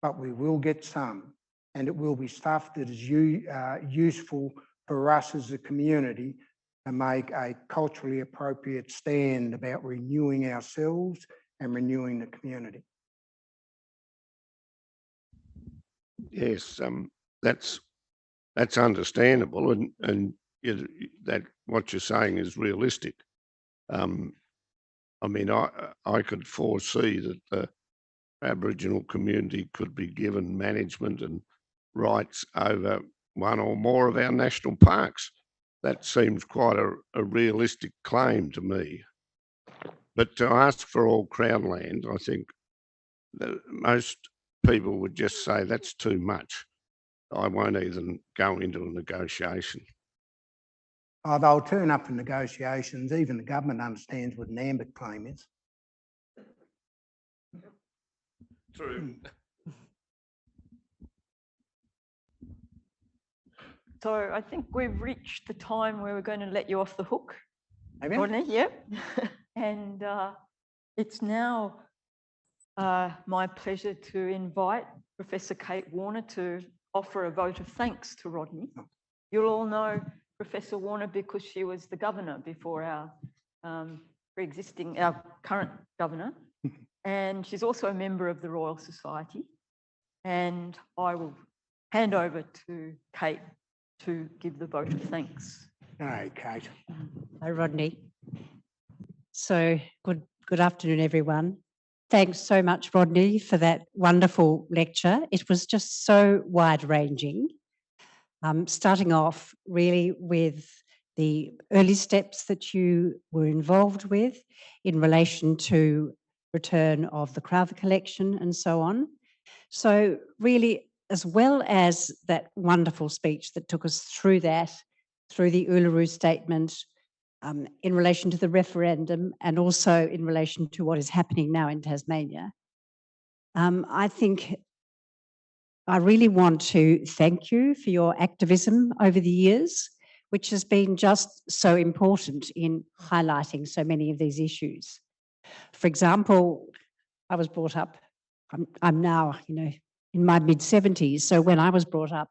but we will get some, and it will be stuff that is useful for us as a community to make a culturally appropriate stand about renewing ourselves and renewing the community. Yes, that's understandable, and that what you're saying is realistic. I mean, I could foresee that the Aboriginal community could be given management and rights over one or more of our national parks. That seems quite a realistic claim to me. But to ask for all Crown land, I think that most people would just say that's too much. I won't even go into a negotiation. Oh, they'll turn up in negotiations. Even the government understands what an ambit claim is. True. So I think we've reached the time where we're going to let you off the hook. Have you? Rodney, yep. And it's now my pleasure to invite Professor Kate Warner to offer a vote of thanks to Rodney. You'll all know Professor Warner because she was the governor before our our current governor. And she's also a member of the Royal Society. And I will hand over to Kate to give the vote of thanks. Hey, Kate. Hi, Rodney. So good afternoon, everyone. Thanks so much, Rodney, for that wonderful lecture. It was just so wide-ranging. Starting off really with the early steps that you were involved with in relation to return of the Crowther collection and so on. So really, as well as that wonderful speech that took us through that, through the Uluru statement, in relation to the referendum and also in relation to what is happening now in Tasmania, I think I really want to thank you for your activism over the years, which has been just so important in highlighting so many of these issues. For example, I was brought up, I'm now, in my mid-70s. So when I was brought up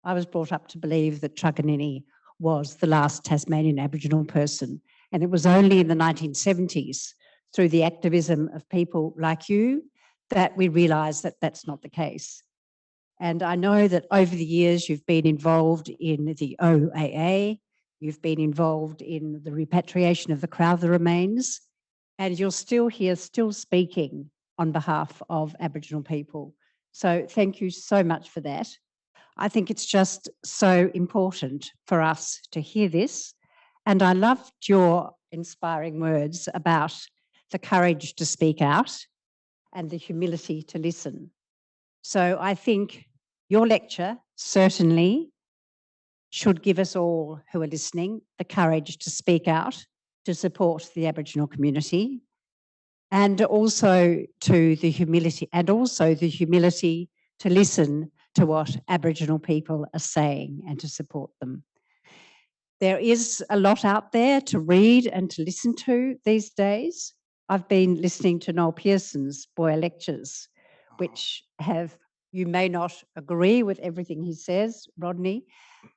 to believe that Truganini was the last Tasmanian Aboriginal person. And it was only in the 1970s, through the activism of people like you, that we realised that that's not the case. And I know that over the years you've been involved in the OAA, you've been involved in the repatriation of the Crowther remains, and you're still here, still speaking on behalf of Aboriginal people. So thank you so much for that. I think it's just so important for us to hear this. And I loved your inspiring words about the courage to speak out and the humility to listen. So I think your lecture certainly should give us all who are listening the courage to speak out, to support the Aboriginal community, and also to the humility, to listen to what Aboriginal people are saying and to support them. There is a lot out there to read and to listen to these days. I've been listening to Noel Pearson's Boyer lectures, which you may not agree with everything he says, Rodney,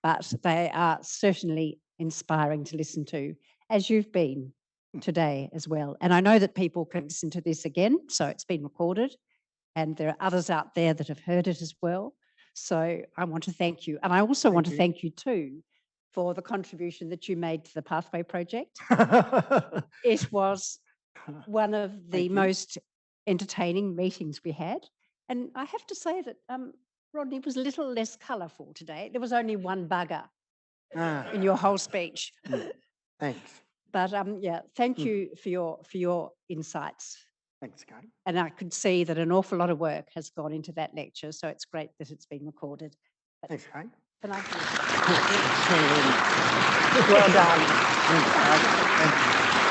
but they are certainly inspiring to listen to, as you've been today as well. And I know that people can listen to this again, so it's been recorded, and there are others out there that have heard it as well. So I want to thank you. And I also want to thank you too for the contribution that you made to the Pathway Project. It was one of the most entertaining meetings we had. And I have to say that Rodney was a little less colourful today. There was only one bugger in your whole speech. Thanks. But yeah, thank you for your insights. Thanks, Kate. And I could see that an awful lot of work has gone into that lecture, so it's great that it's been recorded. But Thanks, Kate. can I Well done. Thanks, Kate. Thank you.